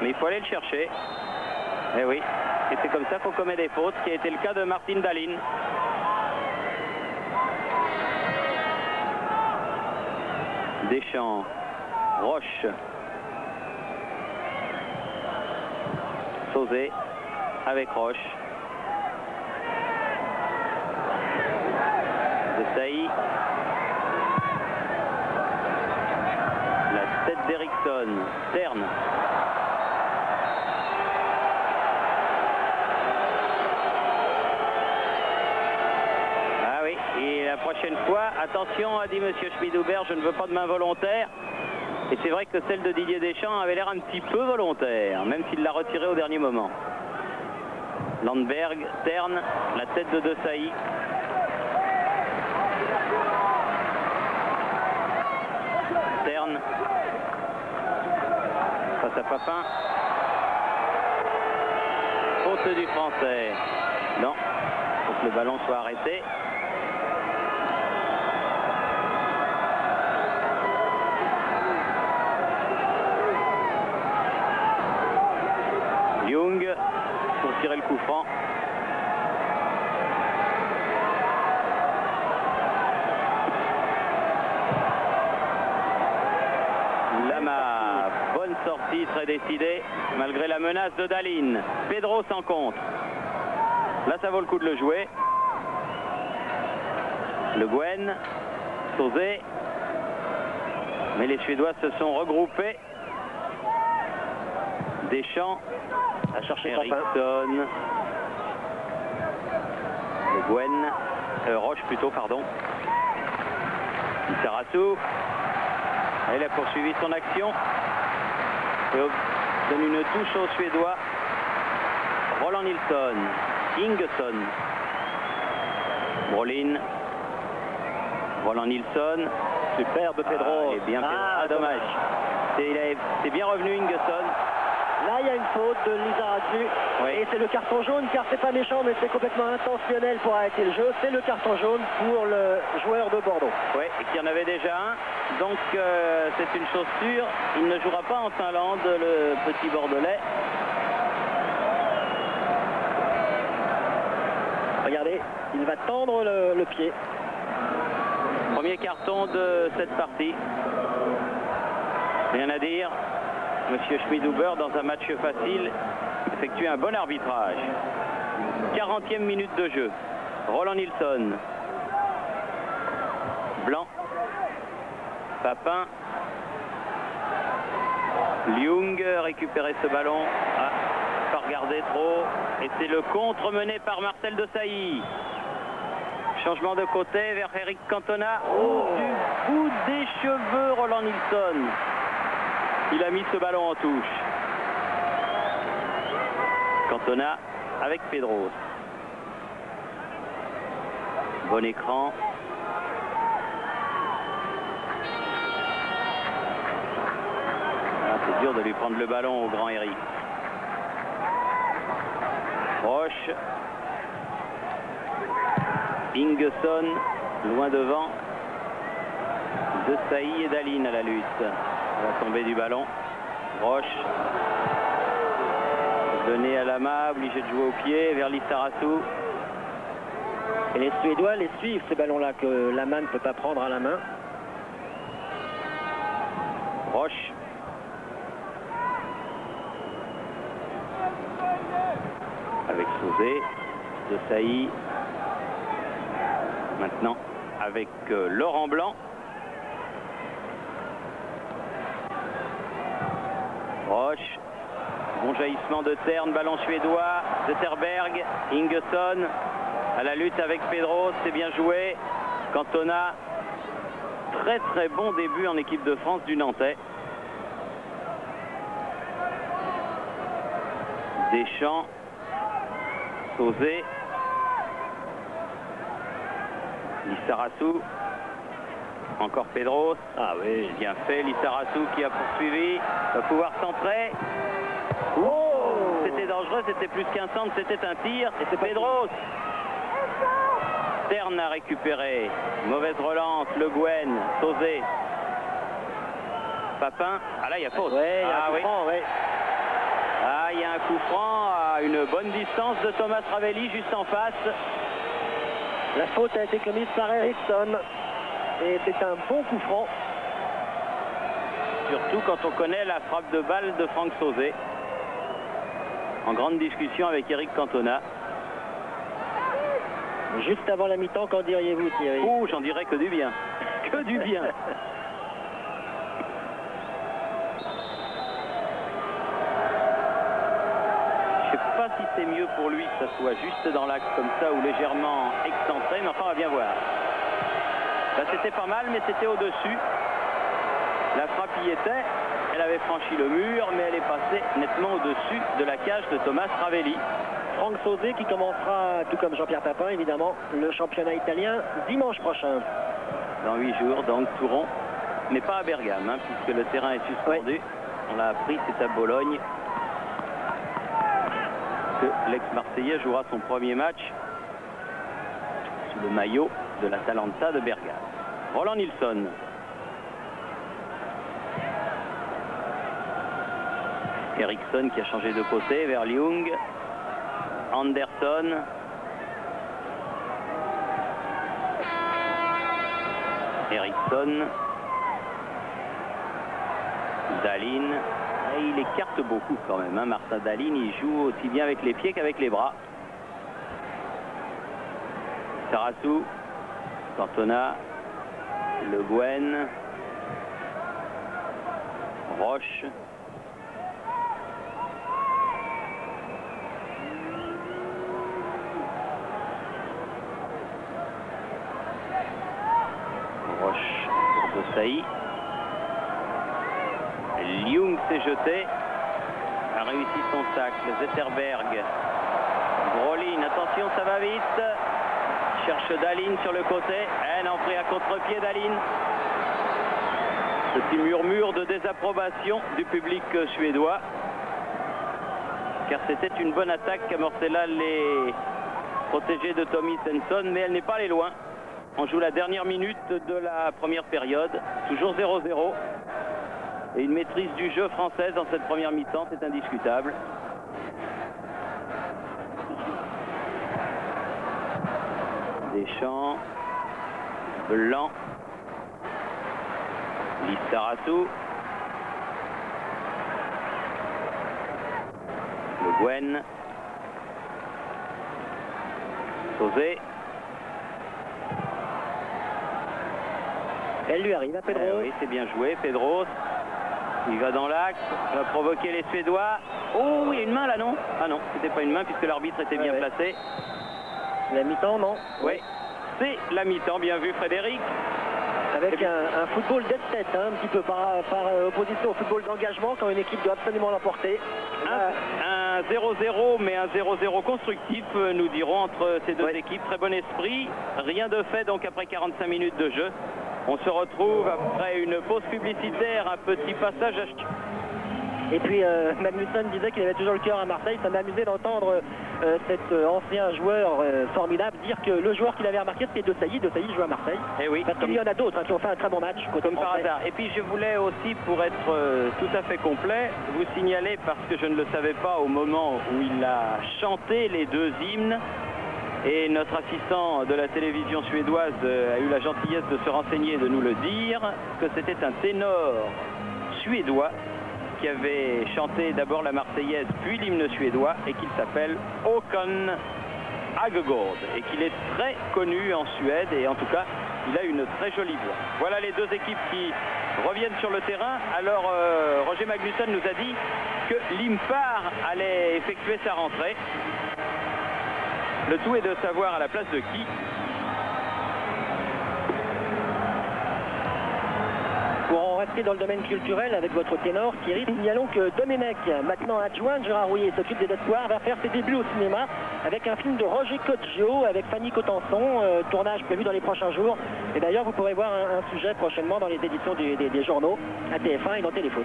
mais il faut aller le chercher. Eh oui, et c'est comme ça qu'on commet des fautes, ce qui a été le cas de Martin Dahlin. Deschamps, Roche, Sauzet avec Roche, de Sailly. La tête d'Eriksson, Tern. Ah oui, et la prochaine fois, attention, a dit monsieur Schmidhuber, je ne veux pas de main volontaire. Et c'est vrai que celle de Didier Deschamps avait l'air un petit peu volontaire, même s'il l'a retirée au dernier moment. Landberg, Tern, la tête de Sailly. Tern. Face à Papin. Faute du Français. Non. Il faut que le ballon soit arrêté. Ljung pour tirer le coup franc. Lama, bonne sortie, très décidée, malgré la menace de Dahlin. Pedros en contre. Là, ça vaut le coup de le jouer. Le Gwen, Sauzet. Mais les Suédois se sont regroupés. Deschamps, à chercher Eriksson. Le Gwen, Roche plutôt, pardon. Lissaratou. Elle a poursuivi son action et donne une touche aux Suédois. Roland Nilsson, Ingesson, Brolin, Roland Nilsson, superbe Pedro. Et bien Pedro, dommage. C'est bien revenu Ingesson. Là, il y a une faute de Lissaratou. Oui. Et c'est le carton jaune, car c'est pas méchant, mais c'est complètement intentionnel pour arrêter le jeu. C'est le carton jaune pour le joueur de Bordeaux. Oui, et qu'il y en avait déjà un. Donc, c'est une chose sûre. Il ne jouera pas en Finlande, le petit Bordelais. Regardez, il va tendre le pied. Premier carton de cette partie. Rien à dire. Monsieur Schmidhuber, dans un match facile, effectue un bon arbitrage. 40e minute de jeu. Roland Nilsson. Blanc. Papin. Liung récupérait ce ballon. Ah, pas regardé trop. Et c'est le contre mené par Marcel Desailly. Changement de côté vers Eric Cantona. Oh, du bout des cheveux, Roland Nilsson. Il a mis ce ballon en touche. Cantona avec Pedros. Bon écran. Ah, c'est dur de lui prendre le ballon au grand Eric. Roche. Ingesson, loin devant. Desailly et Daline à la lutte. La tombée du ballon. Roche. Donné à Lama, obligé de jouer au pied vers Lissarassou. Et les Suédois les suivent, ces ballons-là, que Lama ne peut pas prendre à la main. Roche. Avec Sauzé. Desailly. Maintenant avec Laurent Blanc. Roche. Bon jaillissement de Terne, ballon suédois. Zetterberg. Ingesson. À la lutte avec Pedros, c'est bien joué. Cantona. Très très bon début en équipe de France du Nantais. Deschamps. Sauzé. Lissarassou. Encore Pedros. Ah oui. Bien fait. Lissarassou qui a poursuivi. Va pouvoir centrer. Oh, C'était dangereux. C'était plus qu'un centre. C'était un tir. Et c'est Pedros. Terne a récupéré. Mauvaise relance. Le Guen. Sauzé. Papin. Ah là, il y a faute. Ouais, il y a un coup franc, ouais. Ah, il y a un coup franc à une bonne distance de Thomas Ravelli juste en face. La faute a été commise par Eriksson. Et c'est un bon coup franc. Surtout quand on connaît la frappe de balle de Franck Sauzé. En grande discussion avec Eric Cantona. Juste avant la mi-temps, qu'en diriez-vous, Thierry? Oh, j'en dirais que du bien. Que du bien. Je sais pas si c'est mieux pour lui que ça soit juste dans l'axe comme ça ou légèrement excentré, mais enfin on va bien voir. Là c'était pas mal, mais c'était au-dessus. La frappe y était. Elle avait franchi le mur, mais elle est passée nettement au-dessus de la cage de Thomas Ravelli. Franck Sauzé qui commencera, tout comme Jean-Pierre Papin évidemment, le championnat italien dimanche prochain. Dans 8 jours, donc Touron, mais pas à Bergame, hein, puisque le terrain est suspendu. Ouais. On l'a appris, c'est à Bologne que l'ex-Marseillais jouera son premier match sous le maillot de l'Atalanta de Bergame. Roland Nilsson. Eriksson qui a changé de côté vers Liung. Anderson. Eriksson. Daline. Et il écarte beaucoup quand même, hein, Martin Daline. Il joue aussi bien avec les pieds qu'avec les bras. Sarassou. Cantona. Le Guen. Roche. Desailly. Liung s'est jeté, a réussi son tacle. Zetterberg. Brolin, attention, ça va vite. Cherche Daline sur le côté. Elle en pris à contre-pied Daline. Petit murmure de désapprobation du public suédois. Car c'était une bonne attaque qu'amorçait là les protégés de Tommy Svensson, mais elle n'est pas allée loin. On joue la dernière minute de la première période, toujours 0-0. Et une maîtrise du jeu française dans cette première mi-temps, c'est indiscutable. Deschamps, Blanc, Lissarassou. Le Gwen. Sauzé. Elle lui arrive à Pedro. Oui, c'est bien joué. Pedro. Il va dans l'axe, va provoquer les Suédois. Oh, il y a une main là, non? Ah non, c'était pas une main puisque l'arbitre était bien placé. La mi-temps, non? Oui, c'est la mi-temps. Bien vu, Frédéric. Avec un football d'esthète, hein, un petit peu par opposition au football d'engagement, quand une équipe doit absolument l'emporter. Un 0-0, mais un 0-0 constructif, nous dirons, entre ces deux équipes. Très bon esprit. Rien de fait, donc, après 45 minutes de jeu. On se retrouve après une pause publicitaire, un petit passage à... Et puis Magnussen disait qu'il avait toujours le cœur à Marseille. Ça m'a amusé d'entendre cet ancien joueur formidable dire que le joueur qu'il avait remarqué c'était De Sailly joue à Marseille. Et oui, parce qu'il y en a d'autres qui ont fait un très bon match. Comme par hasard. Et puis je voulais aussi, pour être tout à fait complet, vous signaler, parce que je ne le savais pas au moment où il a chanté les deux hymnes, et notre assistant de la télévision suédoise a eu la gentillesse de se renseigner et de nous le dire, que c'était un ténor suédois qui avait chanté d'abord la Marseillaise puis l'hymne suédois et qu'il s'appelle Håkan Hagegård et qu'il est très connu en Suède et en tout cas il a une très jolie voix. Voilà les deux équipes qui reviennent sur le terrain. Alors Roger Magnussen nous a dit que l'Impar allait effectuer sa rentrée. Le tout est de savoir à la place de qui. Pour en rester dans le domaine culturel avec votre ténor, Thierry, signalons que Domenech, maintenant adjoint de Gérard Rouillet, s'occupe des espoirs, va faire ses débuts au cinéma avec un film de Roger Coggio avec Fanny Cotenson, tournage prévu dans les prochains jours. Et d'ailleurs, vous pourrez voir un sujet prochainement dans les éditions des journaux à TF1 et dans Téléfoot.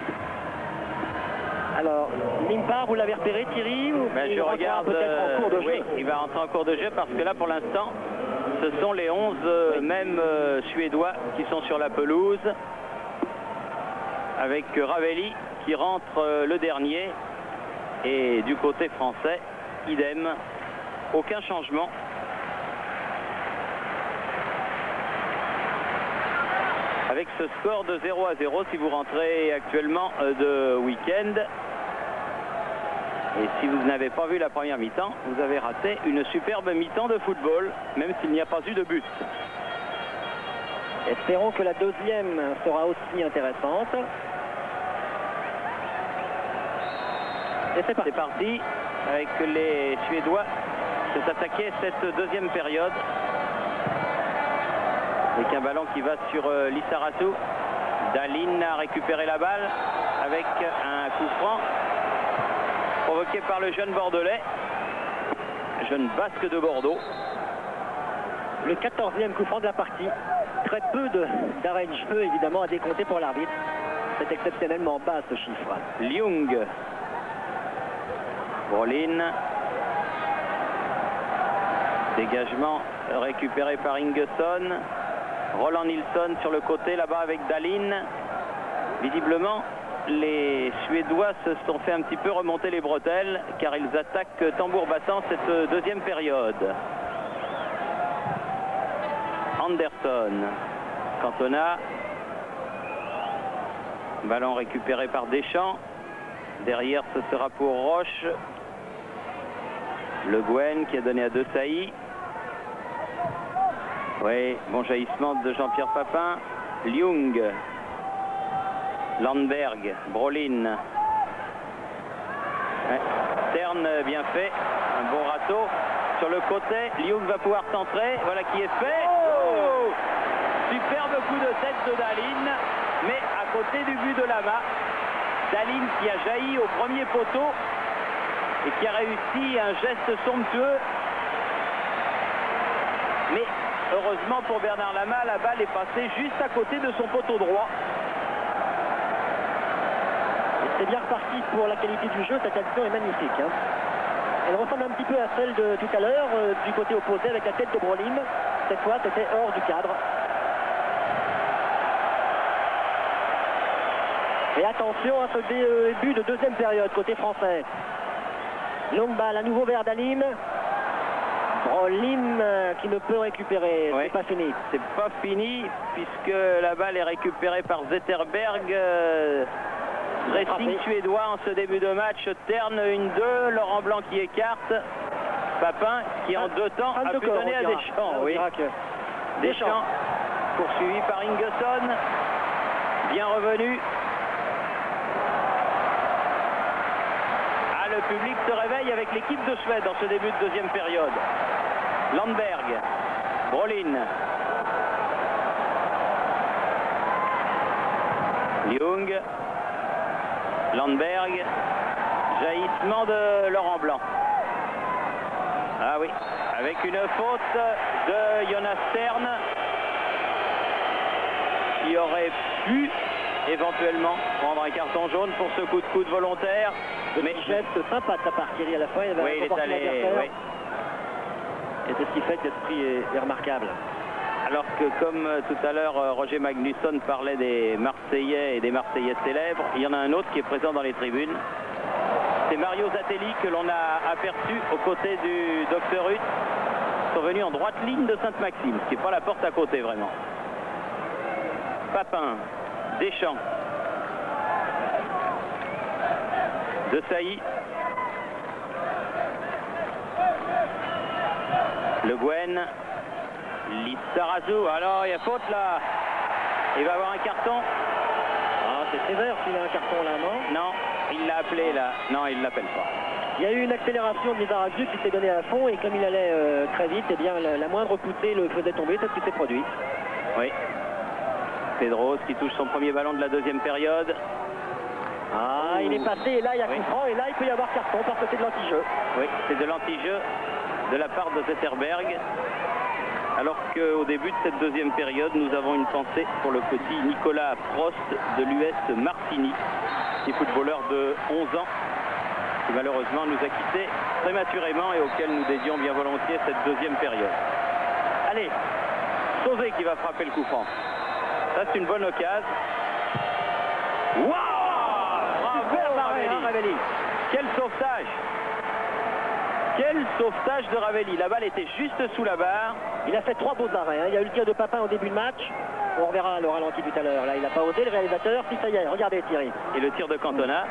Alors, l'Impar, vous l'avez repéré, Thierry? Je regarde peut-être en cours de jeu. Oui, il va rentrer en cours de jeu parce que là, pour l'instant, ce sont les 11 mêmes Suédois qui sont sur la pelouse. Avec Ravelli qui rentre le dernier. Et du côté français, idem. Aucun changement. Avec ce score de 0-0, si vous rentrez actuellement de week-end. Et si vous n'avez pas vu la première mi-temps, vous avez raté une superbe mi-temps de football, même s'il n'y a pas eu de but. Espérons que la deuxième sera aussi intéressante. Et c'est parti avec les Suédois qui sont attaqués cette deuxième période. Avec un ballon qui va sur Lissarazu. Dahlin a récupéré la balle avec un coup franc provoqué par le jeune Bordelais, jeune basque de Bordeaux. Le 14e coup franc de la partie. Très peu d'arrêt de jeu évidemment à décompter pour l'arbitre. C'est exceptionnellement bas ce chiffre. Ljung. Brolin. Dégagement récupéré par Ingesson. Roland Nilsson sur le côté là-bas avec Dahlin. Visiblement, les Suédois se sont fait un petit peu remonter les bretelles car ils attaquent tambour battant cette deuxième période. Anderson. Cantona. Ballon récupéré par Deschamps. Derrière, ce sera pour Roche. Le Guen qui a donné à De Sailly. Oui, bon jaillissement de Jean-Pierre Papin. Ljung. Landberg. Brolin. Ouais. Stern bien fait. Un bon râteau. Sur le côté, Ljung va pouvoir centrer. Voilà qui est fait. Oh, superbe coup de tête de Dahlin. Mais à côté du but de Lama. Dahlin qui a jailli au premier poteau et qui a réussi un geste somptueux. Mais heureusement pour Bernard Lama, la balle est passée juste à côté de son poteau droit. C'est bien reparti pour la qualité du jeu, cette action est magnifique. Hein. Elle ressemble un petit peu à celle de tout à l'heure, du côté opposé avec la tête de Brolin. Cette fois, c'était hors du cadre. Et attention à ce début de deuxième période côté français. Longue balle à nouveau vers Dahlin. Brolin qui ne peut récupérer. Ouais. C'est pas fini. C'est pas fini puisque la balle est récupérée par Zetterberg Dressing suédois en ce début de match. Terne 1-2. Laurent Blanc qui écarte. Papin qui en 2 temps a pu donner à Deschamps. Oui. Deschamps poursuivi par Ingesson. Bien revenu. Ah, le public se réveille avec l'équipe de Suède dans ce début de deuxième période. Landberg. Brolin. Ljung. Landberg. Jaillissement de Laurent Blanc. Ah oui, avec une faute de Jonas Terne qui aurait pu éventuellement prendre un carton jaune pour ce coup de coude volontaire. Mais geste sympa de sa part, Thierry, à la fin. Il avait oui, il est allé. Oui. Et c'est ce qui fait que l'esprit est remarquable. Alors que, comme tout à l'heure, Roger Magnusson parlait des Marseillais et des Marseillais célèbres, il y en a un autre qui est présent dans les tribunes. C'est Mario Zatelli que l'on a aperçu aux côtés du docteur Hutt. Ils sont venus en droite ligne de Sainte-Maxime, ce qui n'est pas la porte à côté vraiment. Papin, Deschamps, De Sailly, Le Guen, Lizarazu. Alors il y a faute là. Il va avoir un carton. Ah, c'est sévère s'il a un carton là, non? Non, il l'a appelé là. Non, il ne l'appelle pas. Il y a eu une accélération de Lizarazu qui s'est donnée à fond et comme il allait très vite, eh bien la moindre poussée le faisait tomber, c'est ce qui s'est produit. Oui. Pedros qui touche son premier ballon de la deuxième période. Ah, il est passé et là il y a coup franc et là il peut y avoir carton parce que c'est de l'anti-jeu. Oui, c'est de l'anti-jeu de la part de Zetterberg. Alors qu'au début de cette deuxième période, nous avons une pensée pour le petit Nicolas Prost de l'US Martigny, petit footballeur de 11 ans qui malheureusement nous a quittés prématurément et auquel nous dédions bien volontiers cette deuxième période. Allez, Sauzé qui va frapper le coup franc. Ça c'est une bonne occasion. Waouh! Bravo Ravelli. Quel sauvetage! Quel sauvetage de Ravelli. La balle était juste sous la barre. Il a fait 3 beaux arrêts. Hein. Il y a eu le tir de Papin au début de match. On reverra le ralenti tout à l'heure. Là, il n'a pas osé le réalisateur. Si, ça y est, regardez Thierry. Et le tir de Cantona.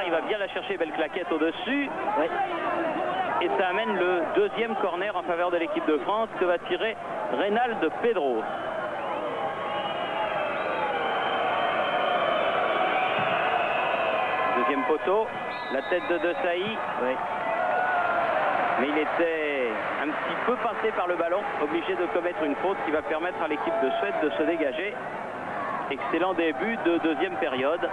Il va bien la chercher, belle claquette au-dessus. Oui. Et ça amène le deuxième corner en faveur de l'équipe de France que va tirer Reynald Pedros. Deuxième poteau, la tête de De Sailly. Oui. Mais il était un petit peu passé par le ballon, obligé de commettre une faute qui va permettre à l'équipe de Suède de se dégager. Excellent début de deuxième période.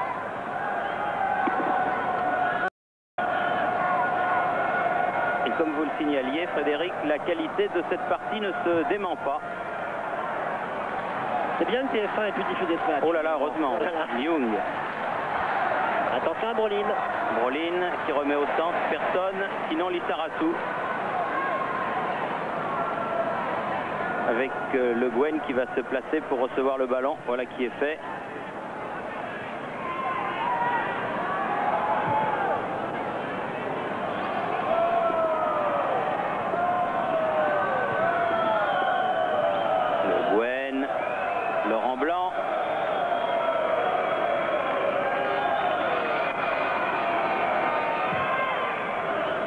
Et comme vous le signaliez, Frédéric, la qualité de cette partie ne se dément pas. C'est bien que TF1 ait pu diffuser ce match. Oh là là, heureusement. Ljung. Attention à Brolin. Brolin qui remet au centre, personne, sinon Lizarazu. Avec Le Guen qui va se placer pour recevoir le ballon. Voilà qui est fait. Le Guen, Laurent Blanc.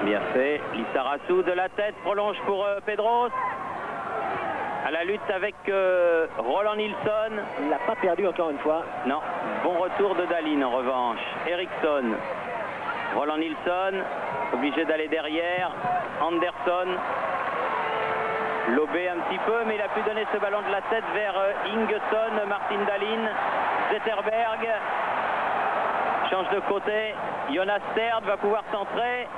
Bien fait. Lizarazu de la tête, prolonge pour Pedros. À la lutte avec Roland Nilsson. Il n'a pas perdu encore une fois. Non. Bon retour de Dahlin en revanche. Eriksson. Roland Nilsson. Obligé d'aller derrière. Anderson. Lobé un petit peu, mais il a pu donner ce ballon de la tête vers Ingesson. Martin Dahlin. Zetterberg. Change de côté. Jonas Terne va pouvoir centrer.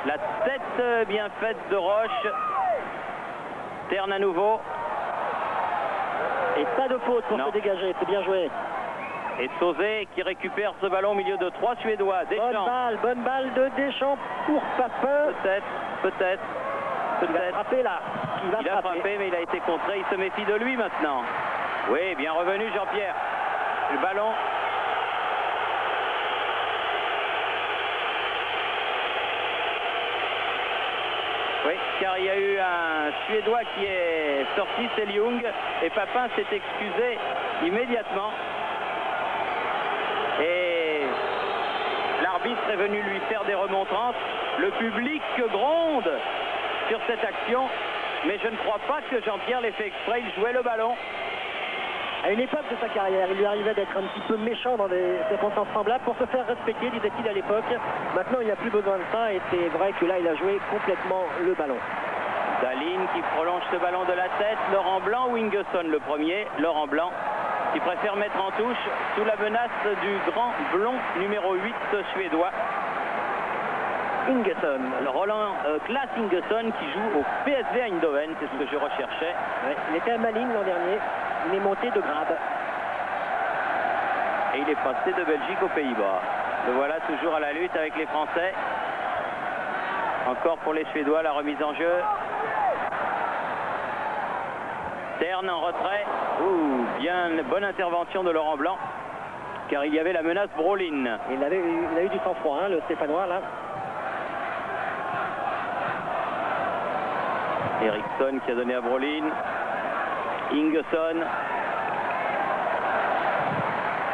La tête bien faite de Roche. Terne à nouveau. Et pas de faute pour se dégager, c'est bien joué. Et Sauzé qui récupère ce ballon au milieu de 3 Suédois. Deschamps. Bonne balle de Deschamps pour Papin. Peut-être. Il va frapper là. Il a frappé, mais il a été contré. Il se méfie de lui maintenant. Oui, bien revenu Jean-Pierre. Le ballon. Oui, car il y a eu un Suédois qui est sorti, c'est Ljung, et Papin s'est excusé immédiatement. Et est venu lui faire des remontrances. Le public gronde sur cette action, mais je ne crois pas que Jean-Pierre l'ait fait exprès. Il jouait le ballon. À une époque de sa carrière, il lui arrivait d'être un petit peu méchant dans des circonstances semblables pour se faire respecter, disait-il à l'époque. Maintenant, il n'y a plus besoin de ça et c'est vrai que là, il a joué complètement le ballon. Daline qui prolonge ce ballon de la tête. Laurent Blanc ou Ingesson le premier. Laurent Blanc qui préfère mettre en touche sous la menace du grand blond numéro 8 suédois. Ingesson, le Roland Claes Ingesson qui joue au PSV Eindhoven, c'est ce que je recherchais. Ouais, il était à Malines l'an dernier, il est monté de grade. Et il est passé de Belgique aux Pays-Bas. Le voilà toujours à la lutte avec les Français. Encore pour les Suédois, la remise en jeu. Terne en retrait. Ouh, bien bonne intervention de Laurent Blanc, car il y avait la menace Brolin. Il a eu du sang-froid, hein, le Stéphanois là. Eriksson qui a donné à Brolin. Ingesson.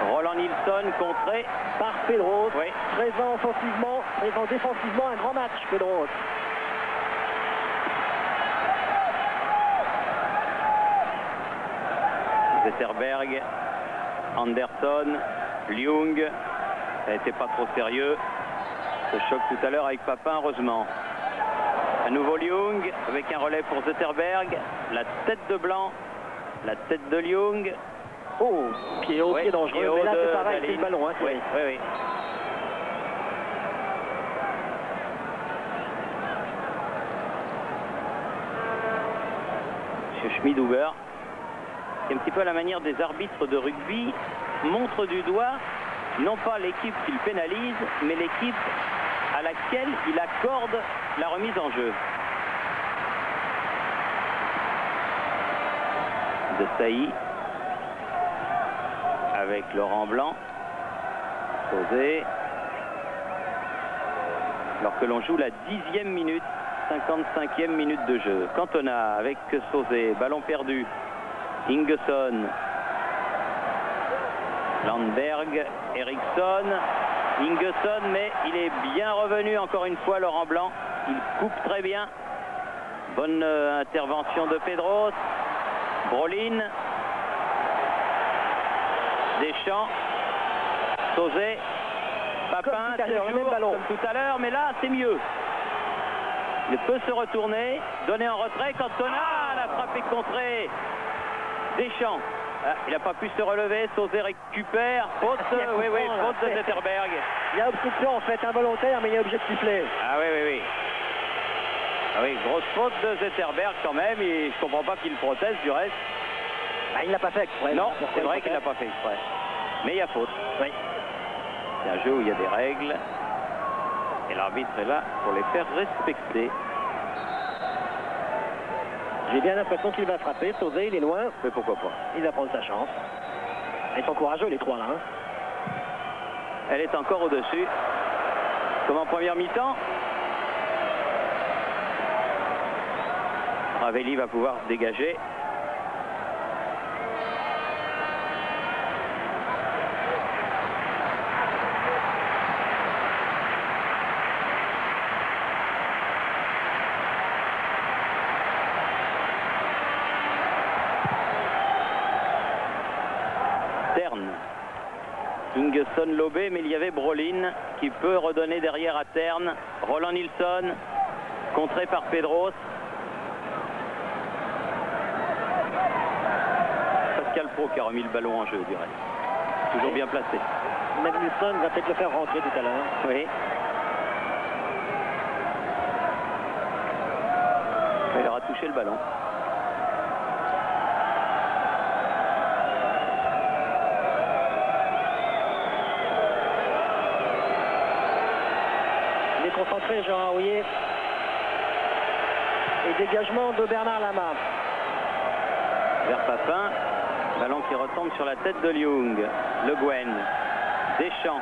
Roland Nilsson contré Par Pedros. Oui. Présent offensivement, présent défensivement, un grand match Pedros. Zetterberg, Anderson, Ljung. Ça n'était pas trop sérieux. Ce choc tout à l'heure avec Papin, heureusement. À nouveau Ljung avec un relais pour Zetterberg. La tête de Blanc, la tête de Ljung. Oh, pied haut, pied dangereux. Pied haut mais là, c'est pareil, Daline. c'est le ballon. Hein, oui, oui, oui. Monsieur Schmidhuber, qui est un petit peu à la manière des arbitres de rugby, montre du doigt non pas l'équipe qu'il pénalise, mais l'équipe à laquelle il accorde la remise en jeu. De Sailly avec Laurent Blanc, Sauzet, alors que l'on joue la 10e minute, 55e minute de jeu. Cantona avec Sauzet, ballon perdu. Ingesson, Landberg, Eriksson, Ingesson, mais il est bien revenu encore une fois, Laurent Blanc. Il coupe très bien. Bonne intervention de Pedros. Brolin. Deschamps. Sauzet. Papin, comme tout à l'heure, mais là c'est mieux. Il peut se retourner, donner en retrait. Cantona, la frappe est contrée. Deschamps. Ah, il n'a pas pu se relever. Sauzet récupère. Faute, oui, faute de Zetterberg. Il y a obstruction en fait involontaire, mais il y a objet de sifflet. Ah oui, oui, oui. Ah oui, grosse faute de Zetterberg quand même. Et je comprends pas qu'il proteste du reste. Ah, il l'a pas fait exprès. Non, c'est vrai qu'il l'a pas fait exprès. Mais il y a faute. Oui. C'est un jeu où il y a des règles. Et l'arbitre est là pour les faire respecter. J'ai bien l'impression qu'il va frapper. Sauzet, il est loin. Mais pourquoi pas. Il va prendre sa chance. Ils sont courageux les trois là. Hein. Elle est encore au-dessus. Comme en première mi-temps. Ravelli va pouvoir se dégager. Ingesson lobé, mais il y avait Brolin qui peut redonner derrière à Terne. Roland Nilsson, contré par Pedros. Pascal Pro qui a remis le ballon en jeu du reste. Toujours bien placé. Même Nilsson va peut-être le faire rentrer tout à l'heure. Oui. Il aura touché le ballon. Concentré Jean Rouillet et dégagement de Bernard Lama vers Papin, ballon qui retombe sur la tête de Ljung. Le Guen, Deschamps,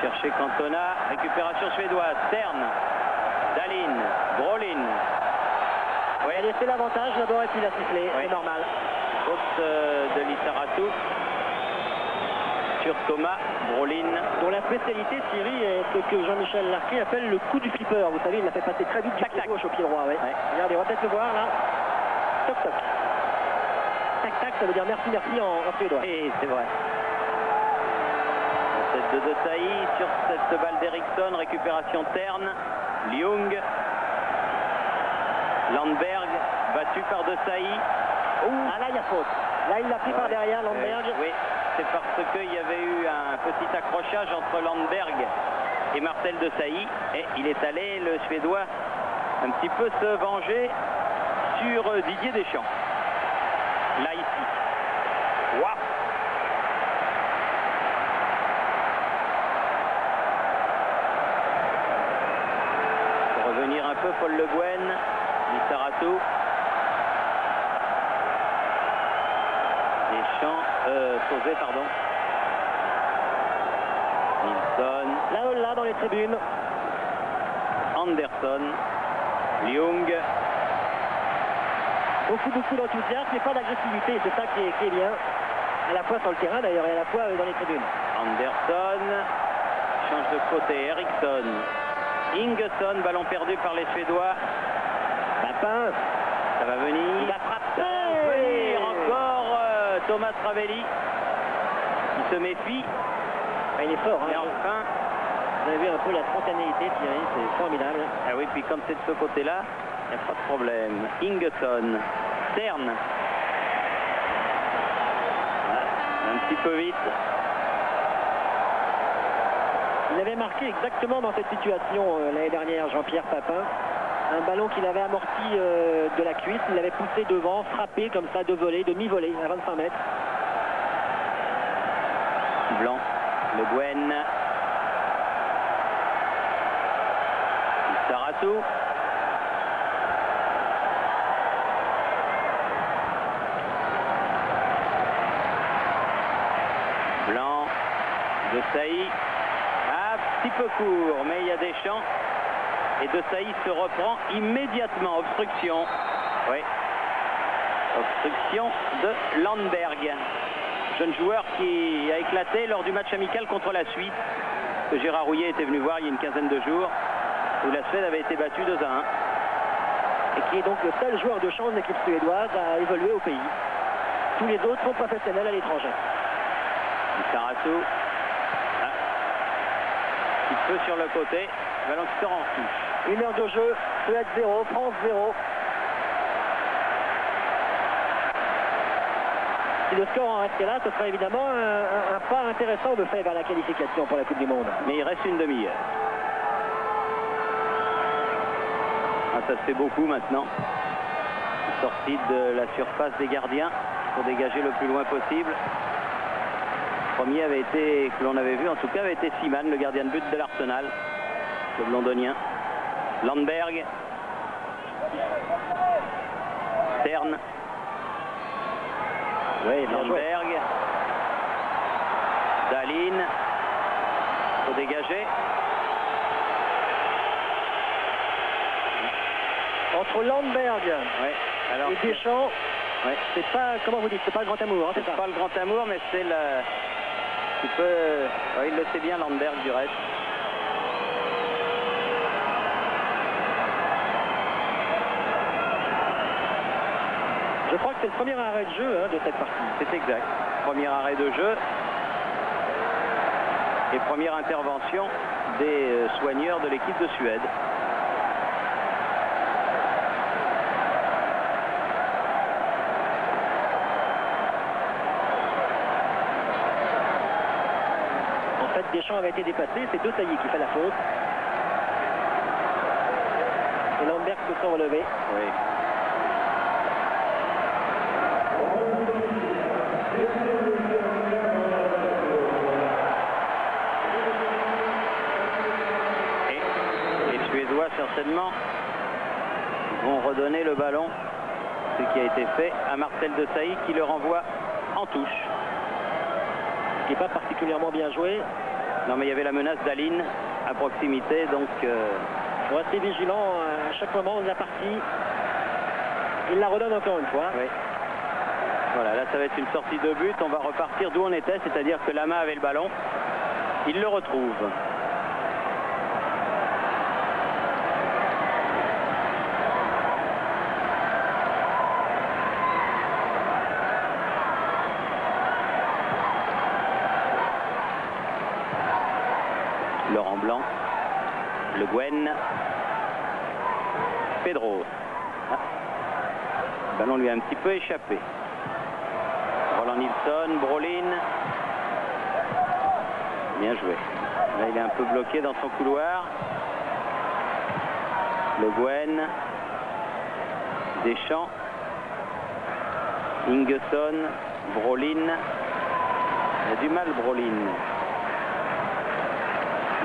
chercher Cantona, récupération suédoise. Terne, Daline, Brolin. Oui, elle a laissé l'avantage d'abord et puis la sifflé, oui. C'est normal. Faute de Lissaratou. sur Thomas Brolin. Dont la spécialité, Thierry, est ce que Jean-Michel Larquet appelle le coup du flipper. Vous savez, il l'a fait passer très vite du pied gauche au pied droit. Ouais. Ouais. Regardez, on va peut-être le voir là. Toc toc. Tac tac, ça veut dire merci merci en suédois. Et c'est vrai. Cette de Saï sur cette balle d'Eriksson, récupération terne. Ljung. Landberg, battu par De Saï. Ah là, il y a faute. Là, il l'a pris par derrière, Landberg. Oui, c'est parce qu'il y avait eu un petit accrochage entre Landberg et Marcel De Saï. Et il est allé, le Suédois, un petit peu se venger sur Didier Deschamps. Là, ici. Waouh! Pour revenir un peu, Paul Le Guen, Lissarato. Sauvé, pardon. Nilsson. Là dans les tribunes. Anderson. Ljung. Beaucoup d'enthousiasme et pas d'agressivité. C'est ça qui est bien. À la fois sur le terrain d'ailleurs et à la fois dans les tribunes. Anderson. Change de côté. Eriksson. Ingesson. Ballon perdu par les Suédois. Papin. Ça va venir. Il a frappé. Ça va venir encore Thomas Ravelli. Il se méfie. Il est fort. Et Hein. enfin. Vous avez vu un peu la spontanéité, Thierry, c'est formidable. Ah oui, puis quand c'est de ce côté-là, il n'y a pas de problème. Ingesson. Terne. Un petit peu vite. Il avait marqué exactement dans cette situation l'année dernière, Jean-Pierre Papin. Un ballon qu'il avait amorti de la cuisse, il l'avait poussé devant, frappé comme ça de volée, de mi-volée à 25 mètres. Blanc, Le Guen. Saratou. Blanc, De Saï. Un petit peu court, mais il y a Deschamps. Et De Saï se reprend immédiatement. Obstruction. Oui. Obstruction de Landberg. Jeune joueur qui a éclaté lors du match amical contre la Suisse, que Gérard Rouillet était venu voir il y a une quinzaine de jours, où la Suède avait été battue 2-1. Et qui est donc le seul joueur de champ de l'équipe suédoise à évoluer au pays. Tous les autres sont professionnels à l'étranger. Saratou. Ah. Un petit peu sur le côté. Ballon qui sort en touche. 1 heure de jeu, Suède 0, France 0. Si le score en restait là, ce serait évidemment un pas intéressant de fait vers la qualification pour la Coupe du Monde. Mais il reste une demi-heure. Ah, ça se fait beaucoup maintenant. Sortie de la surface des gardiens pour dégager le plus loin possible. Le premier avait été, que l'on avait vu en tout cas, avait été Seaman, le gardien de but de l'Arsenal, le londonien. Landberg. Terne. Oui, Landberg. Dahlin. Faut dégager. Entre Landberg Alors, et Deschamps, ouais. c'est pas, comment vous dites, c'est pas le grand amour, hein, c'est C'est ça. pas le grand amour, mais c'est le... Tu peux... Ouais, il le sait bien, Landberg, du reste. Je crois que c'est le premier arrêt de jeu de cette partie. C'est exact. Premier arrêt de jeu. Et première intervention des soigneurs de l'équipe de Suède. En fait, Deschamps avait été dépassé, c'est De Saï qui fait la faute. Et Landberg se sont relevés. Oui. Certainement vont redonner le ballon, ce qui a été fait à Marcel De Saï qui le renvoie en touche. Ce qui n'est pas particulièrement bien joué. Non, mais il y avait la menace d'Aline à proximité, donc il faut rester vigilant à chaque moment de la partie. Il la redonne encore une fois. Oui. Voilà, là ça va être une sortie de but. On va repartir d'où on était, c'est-à-dire que Lama avait le ballon. Il le retrouve. Laurent Blanc, Le Guen, Pedro. Ah. Le ballon lui a un petit peu échappé. Roland Nilsson, Brolin. Bien joué. Là, il est un peu bloqué dans son couloir. Le Guen, Deschamps, Ingesson, Brolin. Il a du mal, Brolin.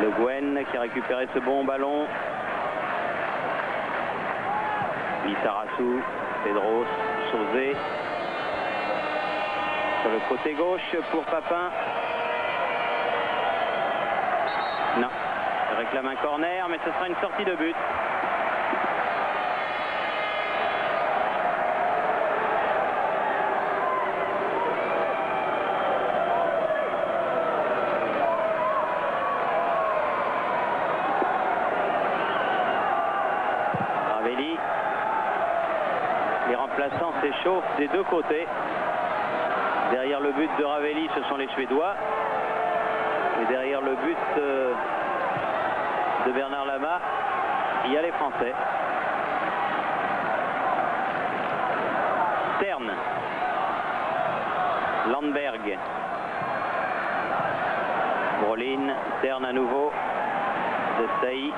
Le Guen qui a récupéré ce bon ballon. Lissarassou, Pedros, Sauzé. Sur le côté gauche pour Papin. Non, il réclame un corner, mais ce sera une sortie de but. Ravelli. Les remplaçants s'échauffent des deux côtés. Derrière le but de Ravelli, ce sont les Suédois. Et derrière le but de Bernard Lama, il y a les Français. Stern. Landberg. Brolin. Stern à nouveau. De Sailly.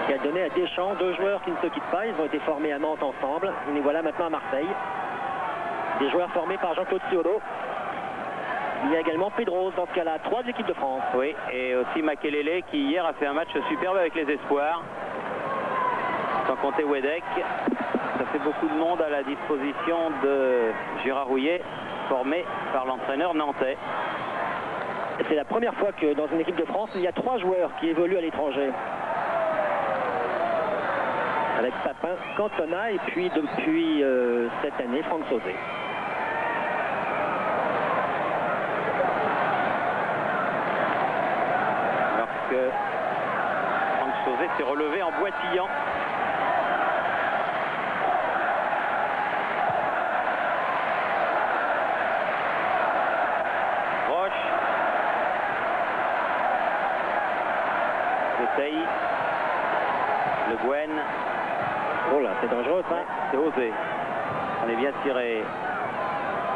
Qui a donné à Deschamps deux joueurs qui ne se quittent pas. Ils ont été formés à Nantes ensemble. Et les voilà maintenant à Marseille. Des joueurs formés par Jean-Claude Thiaudot. Il y a également Pedros dans ce cas-là, 3 équipes de France. Oui, et aussi Makelele qui hier a fait un match superbe avec les espoirs. Sans compter Wedek. Ça fait beaucoup de monde à la disposition de Gérard Rouillet, formé par l'entraîneur nantais. C'est la première fois que dans une équipe de France, il y a 3 joueurs qui évoluent à l'étranger. Avec Papin, Cantona et puis depuis cette année, Franck Sauzé. Alors que Franck Sauzé s'est relevé en boitillant. Roche. Essaye. Le Guen. Oh là, c'est dangereux ça. C'est osé. On est bien tiré.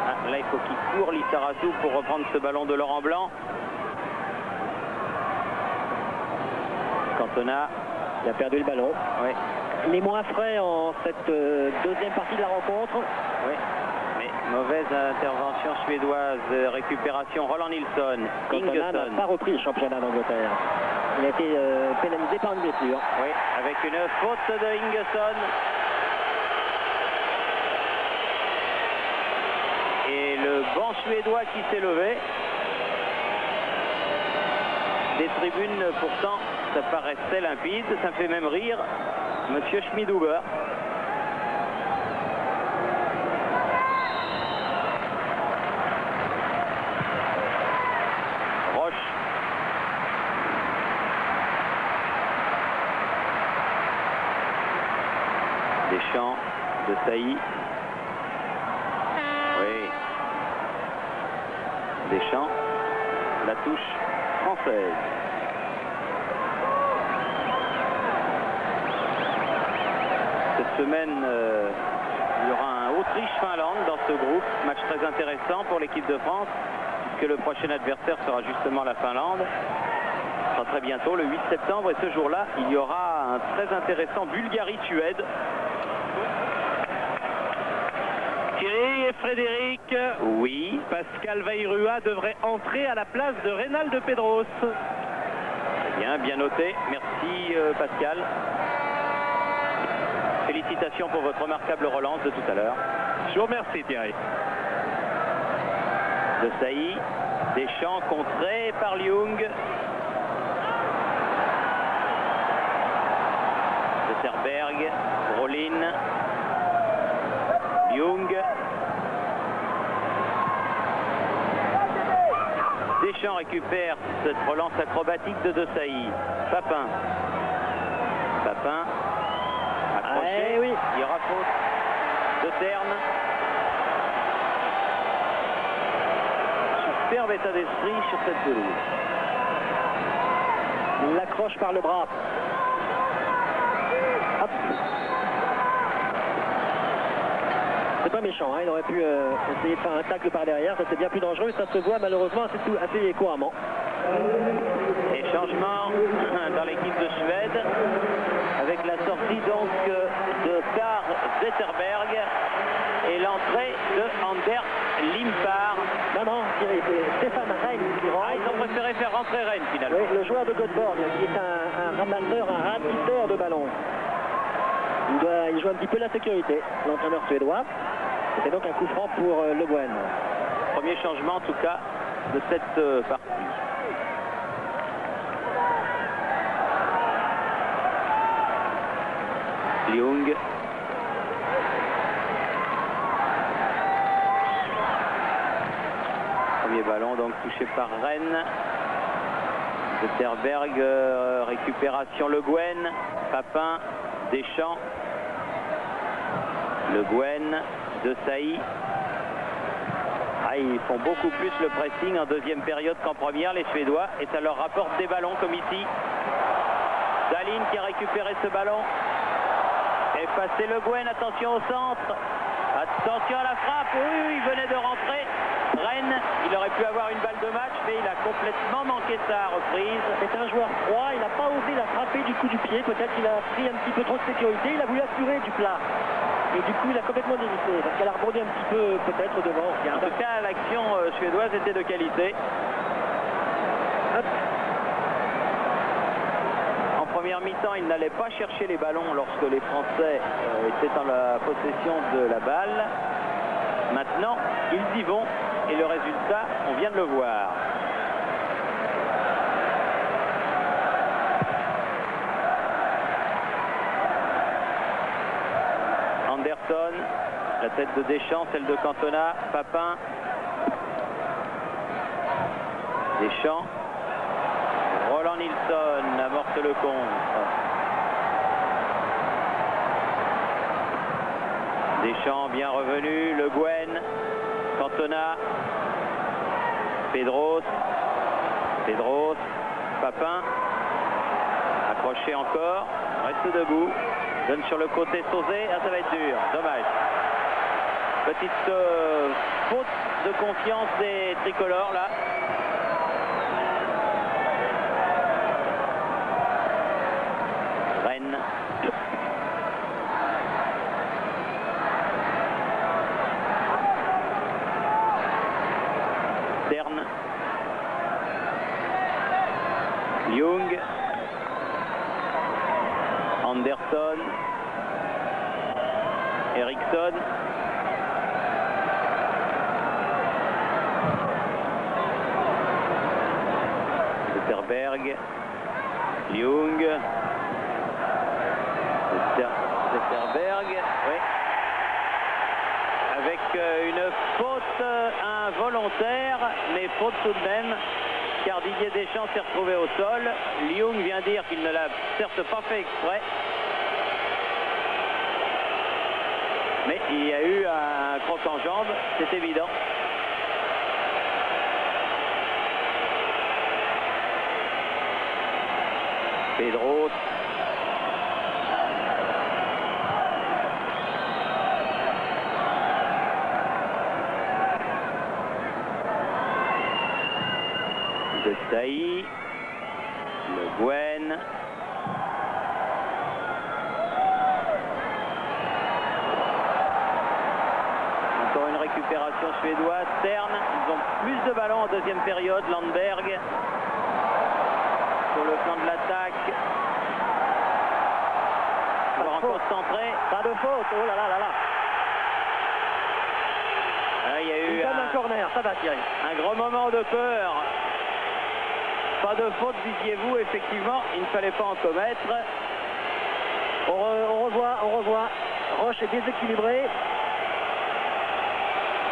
Ah, là, il faut qu'il court, Lissarassou, pour reprendre ce ballon de Laurent Blanc. Cantona. Il a perdu le ballon. Oui. Les moins frais en cette deuxième partie de la rencontre. Oui. Mais mauvaise intervention suédoise. Récupération Roland Nilsson. Cantona n'a pas repris le championnat d'Angleterre. Il a été pénalisé par une blessure. Oui, avec une faute de Ingesson. Et le banc suédois qui s'est levé. Des tribunes, pourtant, ça paraissait limpide. Ça me fait même rire Monsieur Schmidhuber. Roche. Deschamps, de Sailly. Oui. Deschamps. La touche française. Cette semaine, il y aura un Autriche-Finlande dans ce groupe. Match très intéressant pour l'équipe de France, puisque le prochain adversaire sera justement la Finlande. Ce sera très bientôt, le 8 septembre. Et ce jour-là, il y aura un très intéressant Bulgarie-Suède. Thierry et Frédéric. Oui. Pascal Vairua devrait entrer à la place de Reynald Pedros. Très bien, bien noté. Merci Pascal. Félicitations pour votre remarquable relance de tout à l'heure. Je vous remercie Thierry. De Sailly. Deschamps contré par Ljung. De Terberg. Brolin. Young. Deschamps récupère cette relance acrobatique de Desailly. Papin. Papin. Accroché. Oui. Il y aura faute de Terne. Superbe état d'esprit sur cette pelouse. Il l'accroche par le bras. Hop. C'est pas méchant, hein. Il aurait pu essayer de faire un tacle par derrière, ça c'est bien plus dangereux, ça se voit malheureusement assez couramment. Et changement dans l'équipe de Suède avec la sortie donc de Karl Zetterberg et l'entrée de Anders Limpar. Non, c'est Stéphane Rennes qui rentre. Ah, ils ont préféré faire rentrer Rennes finalement. Oui, le joueur de Göteborg qui est un ramasseur, un rapideur de ballon. Il joue un petit peu la sécurité, l'entraîneur suédois. C'était donc un coup franc pour Le Guen. Premier changement en tout cas de cette partie. Young. Premier ballon donc touché par Rennes. Zetterberg, récupération Le Guen. Papin, Deschamps. Le Guen, Desailly. Ah, ils font beaucoup plus le pressing en deuxième période qu'en première, les Suédois, et ça leur rapporte des ballons comme ici. Dahlin qui a récupéré ce ballon. Effacé Le Guen, attention au centre. Attention à la frappe, oui, il venait de rentrer. Rennes, il aurait pu avoir une balle de match, mais il a complètement manqué sa reprise. C'est un joueur froid, il n'a pas osé la frapper du coup du pied, peut-être qu'il a pris un petit peu trop de sécurité, il a voulu assurer du plat. Et du coup, il a complètement dévissé, parce qu'elle a rebondi un petit peu peut-être devant. En tout cas, l'action suédoise était de qualité. Hop. En première mi-temps, il n'allait pas chercher les ballons lorsque les Français étaient en la possession de la balle. Maintenant, ils y vont, et le résultat, on vient de le voir. Anderson, la tête de Deschamps, celle de Cantona, Papin, Deschamps, Roland Nilsson amorce le contre. Deschamps bien revenu, Le Guen, Cantona, Pedros, Papin, accroché encore, reste debout. Donne sur le côté Sauzé, ah, ça va être dur, dommage. Petite faute de confiance des tricolores là. Rennes. Terne. Young. Anderson, Eriksson, Zetterberg, Young, Zetterberg, oui, avec une faute involontaire, mais faute tout de même. Car Didier Deschamps s'est retrouvé au sol. Young vient dire qu'il ne l'a certes pas fait exprès. Mais il y a eu un croc en jambe, c'est évident. Pedros. Desailly, Le Guen, encore une récupération suédoise. Terne, ils ont plus de ballons en deuxième période. Landberg sur le plan de l'attaque. Encore centré. Pas de faute, oh là là là là. Il y a eu un corner, ça va Thierry. Un gros moment de peur. Pas de faute, disiez-vous, effectivement, il ne fallait pas en commettre. On revoit. Roche est déséquilibré.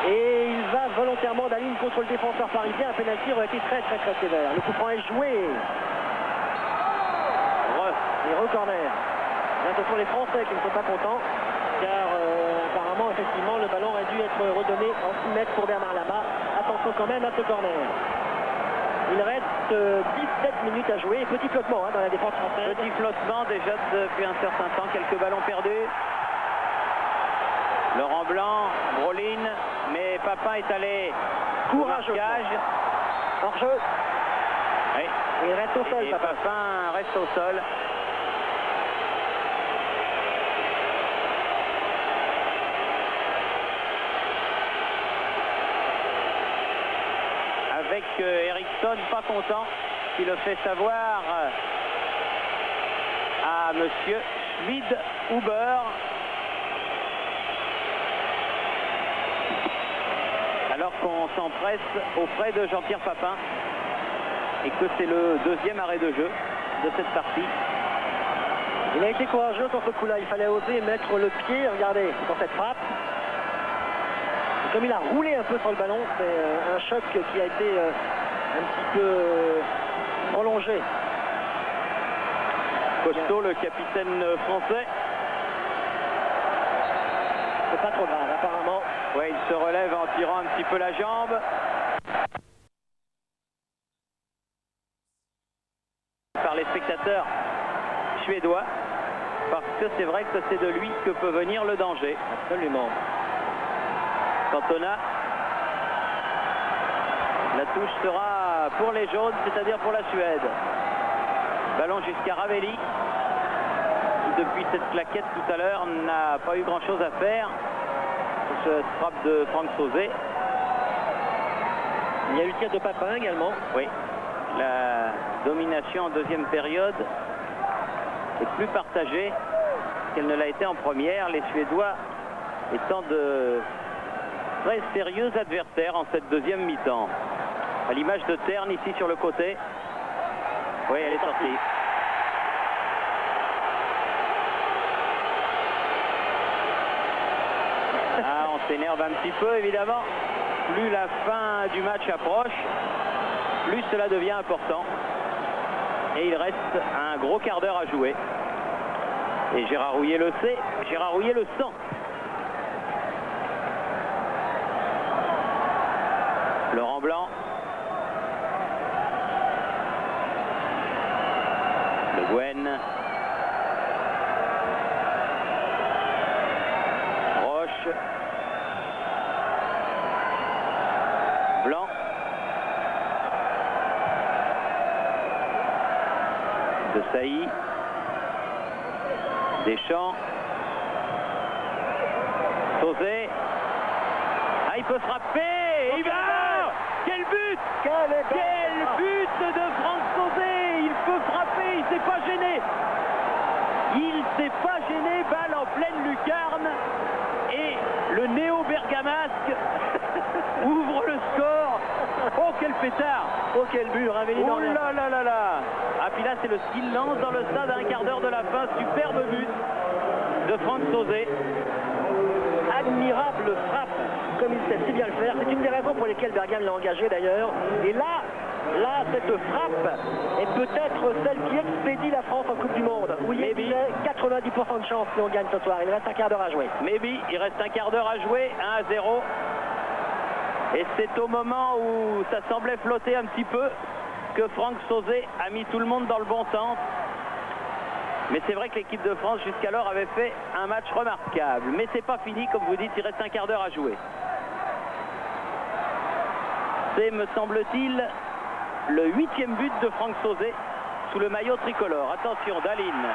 Et il va volontairement Daline contre le défenseur parisien. Un pénalty aurait été très sévère. Le coup franc est joué. Et re-corner. Attention les Français qui ne sont pas contents. Car apparemment, effectivement, le ballon aurait dû être redonné en 6 mètres pour Bernard Lama. Attention quand même à ce corner. Il reste 17 minutes à jouer. Petit flottement dans la défense française. Petit flottement déjà depuis un certain temps. Quelques ballons perdus. Laurent Blanc, Brolin, mais Papin est allé courageux. Hors jeu. Oui. Et il reste au sol. Et Papin reste au sol. Avec Eriksson pas content, qui le fait savoir à monsieur Schmid-Huber. Alors qu'on s'empresse auprès de Jean-Pierre Papin et que c'est le deuxième arrêt de jeu de cette partie. Il a été courageux sur ce coup-là, il fallait oser mettre le pied, regardez, dans cette frappe. Et comme il a roulé un peu sur le ballon, c'est un choc qui a été un petit peu prolongé. Costaud, le capitaine français. C'est pas trop grave, apparemment. Oui, il se relève en tirant un petit peu la jambe. Par les spectateurs suédois, parce que c'est vrai que c'est de lui que peut venir le danger. Absolument. Cantona. La touche sera pour les jaunes, c'est-à-dire pour la Suède. Ballon jusqu'à Ravelli, qui depuis cette claquette tout à l'heure n'a pas eu grand-chose à faire. Cette frappe de Franck Sauzet. Il y a eu le tir de Papin également. Oui, la domination en deuxième période est plus partagée qu'elle ne l'a été en première. Les Suédois étant de très sérieux adversaires en cette deuxième mi-temps. À l'image de Terne ici sur le côté. Oui, elle est sortie. Ah, on s'énerve un petit peu évidemment. Plus la fin du match approche, plus cela devient important. Et il reste un gros quart d'heure à jouer. Et Gérard Rouillet le sait, Gérard Rouillet le sent. Laurent Blanc. Le Guen. Roche. Blanc. De Sailly. Deschamps. Sauzet. Ah, il peut frapper. Il va. Quel but! Quel but de Franck Sauzet! Il peut frapper, il s'est pas gêné. Il s'est pas gêné, balle en pleine lucarne. Et le néo-bergamasque ouvre le score. Oh, quel pétard! Oh, quel but, Ravelli. Oh là là là là! Ah, puis là, c'est le silence dans le stade à un quart d'heure de la fin. Superbe but de Franck Sauzet. Admirable frappe, comme il sait si bien le faire. C'est une des raisons pour lesquelles Bergame l'a engagé d'ailleurs. Et là, cette frappe est peut-être celle qui expédie la France en Coupe du Monde. Oui, il y a 90% de chance si on gagne ce soir. Il reste un quart d'heure à jouer. Maybe, il reste un quart d'heure à jouer, 1-0. Et c'est au moment où ça semblait flotter un petit peu que Franck Sauzet a mis tout le monde dans le bon sens. Mais c'est vrai que l'équipe de France jusqu'alors avait fait un match remarquable. Mais c'est pas fini, comme vous dites, il reste un quart d'heure à jouer. C'est, me semble-t-il, le 8e but de Franck Sauzet sous le maillot tricolore. Attention, Daline.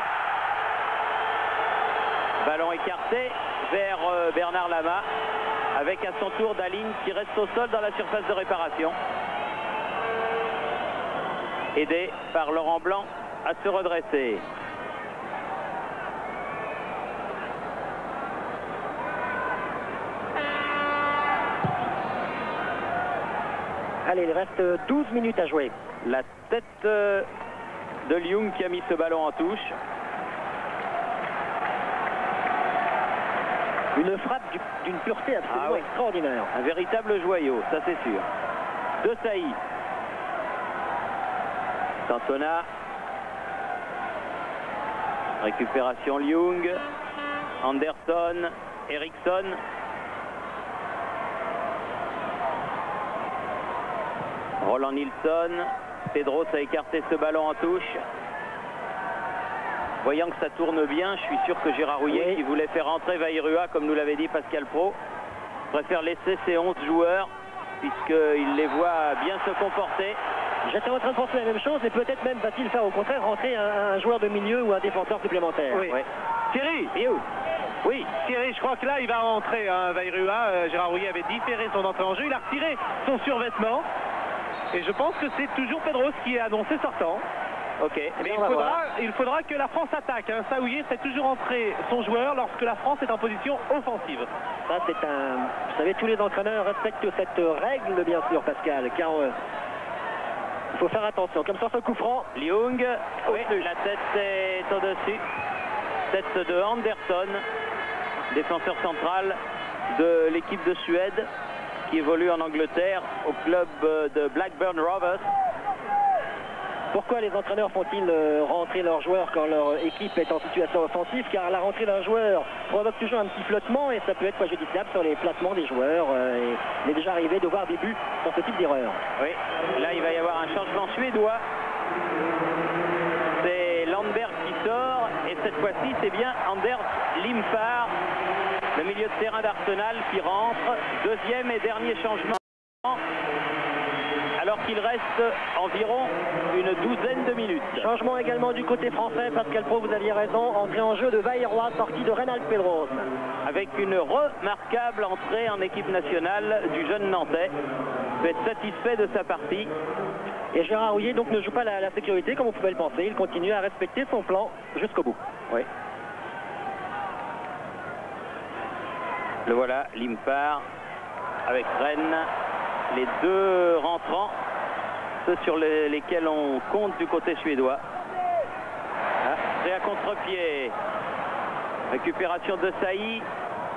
Ballon écarté vers Bernard Lama. Avec à son tour Daline qui reste au sol dans la surface de réparation. Aidé par Laurent Blanc à se redresser. Allez, il reste 12 minutes à jouer. La tête de Lyoung qui a mis ce ballon en touche. Une frappe d'une pureté absolument extraordinaire. Un véritable joyau, ça c'est sûr. De Sailly. Cantona. Récupération Young. Anderson. Eriksson. Roland Nilsson. Pedros a écarté ce ballon en touche. Voyant que ça tourne bien, je suis sûr que Gérard Houllier, qui voulait faire entrer Vairua, comme nous l'avait dit Pascal Pro, préfère laisser ses 11 joueurs, puisqu'il les voit bien se comporter. J'étais en train de penser la même chose, mais peut-être même va-t-il faire au contraire rentrer un joueur de milieu ou un défenseur supplémentaire. Oui. Thierry, oui, Thierry, je crois que là, il va rentrer, Vairua. Gérard Houllier avait différé son entrée en jeu. Il a retiré son survêtement. Et je pense que c'est toujours Pedros qui est annoncé sortant. Ok. Mais il faudra que la France attaque. Saouillet fait toujours entrer son joueur lorsque la France est en position offensive. Ça, c'est un... Vous savez, tous les entraîneurs respectent cette règle, bien sûr, Pascal, car il faut faire attention. Comme ça, ce coup franc. Young, oui, la tête est au-dessus. Tête de Anderson, défenseur central de l'équipe de Suède, qui évolue en Angleterre au club de Blackburn Rovers. Pourquoi les entraîneurs font-ils rentrer leurs joueurs quand leur équipe est en situation offensive? Car la rentrée d'un joueur provoque toujours un petit flottement et ça peut être préjudiciable sur les placements des joueurs. Et il est déjà arrivé de voir des buts sur ce type d'erreur. Oui, là il va y avoir un changement suédois. C'est Landberg qui sort et cette fois-ci c'est bien Anders Limpar, le milieu de terrain d'Arsenal, qui rentre. Deuxième et dernier changement. Alors qu'il reste environ une douzaine de minutes. Changement également du côté français, Pascal Pro, vous aviez raison. Entrée en jeu de Vairua, sortie de Reynald Pedros. Avec une remarquable entrée en équipe nationale du jeune Nantais. Il peut être satisfait de sa partie. Et Gérard Houllier donc ne joue pas la sécurité comme vous pouvez le penser. Il continue à respecter son plan jusqu'au bout. Oui. Le voilà, Limpar avec Rennes. Les deux rentrants, ceux sur lesquels on compte du côté suédois. C'est à contre-pied. Récupération de Sailly.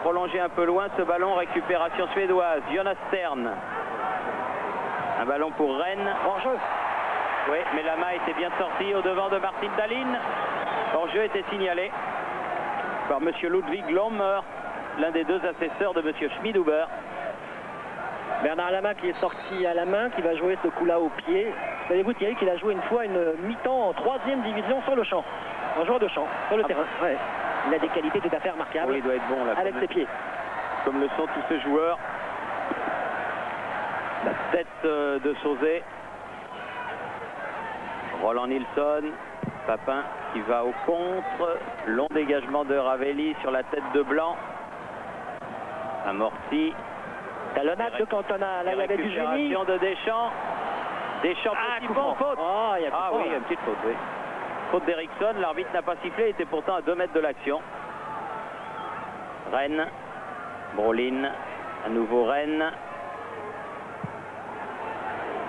Prolongé un peu loin ce ballon. Récupération suédoise. Jonas Stern. Un ballon pour Rennes. Hors-jeu. Oui, mais la main était bien sortie au devant de Martin Dahlin. Hors-jeu était signalé par M. Ludwig Lohmer, l'un des deux assesseurs de M. Schmidhuber. Bernard Lama qui est sorti à la main, qui va jouer ce coup-là au pied. Savez-vous, Thierry, qu'il a joué une fois une mi-temps en 3e division sur le champ. Un joueur de champ, sur le terrain. Ouais. Il a des qualités tout à fait remarquables. Oui, il doit être bon là. Avec ses pieds. Comme le sont tous ces joueurs. La tête de Sauzet. Roland Nilsson. Papin qui va au contre. Long dégagement de Ravelli sur la tête de Blanc. Amorti. Talonnade de Cantona. Là, il y avait du génie. De Deschamps. Deschamps, petit pont, faute. Oh, il y a oui, une petite faute, oui. Faute d'Eriksson. L'arbitre n'a pas sifflé. Il était pourtant à 2 mètres de l'action. Rennes. Brolin. À nouveau Rennes.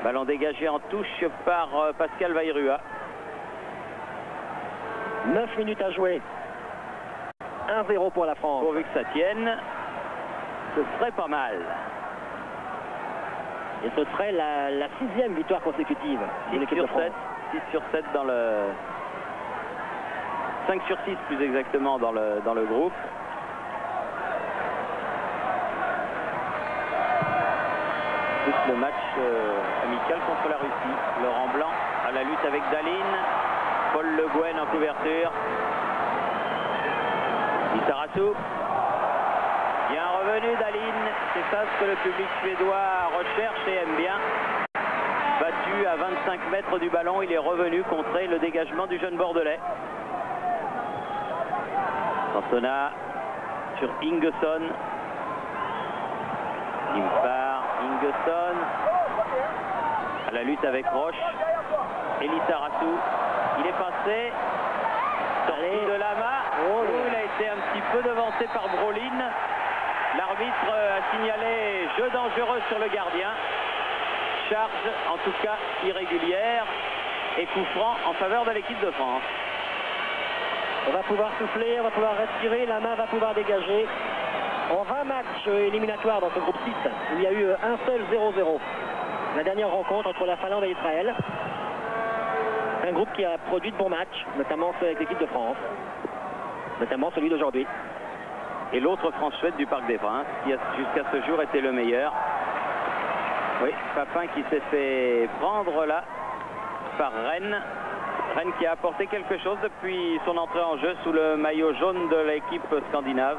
Ballon dégagé en touche par Pascal Vairua. 9 minutes à jouer. 1-0 pour la France. Pourvu que ça tienne, ce serait pas mal. Et ce serait la 6e victoire consécutive de l'équipe de France. 6 sur 7 dans le... 5 sur 6 plus exactement dans le groupe. Tout le match amical contre la Russie. Laurent Blanc à la lutte avec Dahlin. Paul Le Guen en couverture. Lissarassou. Bien revenu Dahlin. C'est ça ce que le public suédois recherche et aime bien. Battu à 25 mètres du ballon, il est revenu contrer le dégagement du jeune Bordelais. Cantona sur Ingesson. Limpar, Ingesson. À la lutte avec Roche. Lissarassou. Il est passé. Sortie de Lama. Il a été un petit peu devancé par Brolin. L'arbitre a signalé jeu dangereux sur le gardien. Charge, en tout cas irrégulière. Et coup franc en faveur de l'équipe de France. On va pouvoir souffler, on va pouvoir respirer, la main va pouvoir dégager. En 20 matchs éliminatoires dans ce groupe 6, il y a eu un seul 0-0. La dernière rencontre entre la Finlande et Israël. Un groupe qui a produit de bons matchs, notamment ceux avec l'équipe de France, notamment celui d'aujourd'hui. Et l'autre France-Suède du Parc des Princes, qui jusqu'à ce jour était le meilleur. Oui, Papin qui s'est fait prendre là par Rennes. Rennes qui a apporté quelque chose depuis son entrée en jeu sous le maillot jaune de l'équipe scandinave.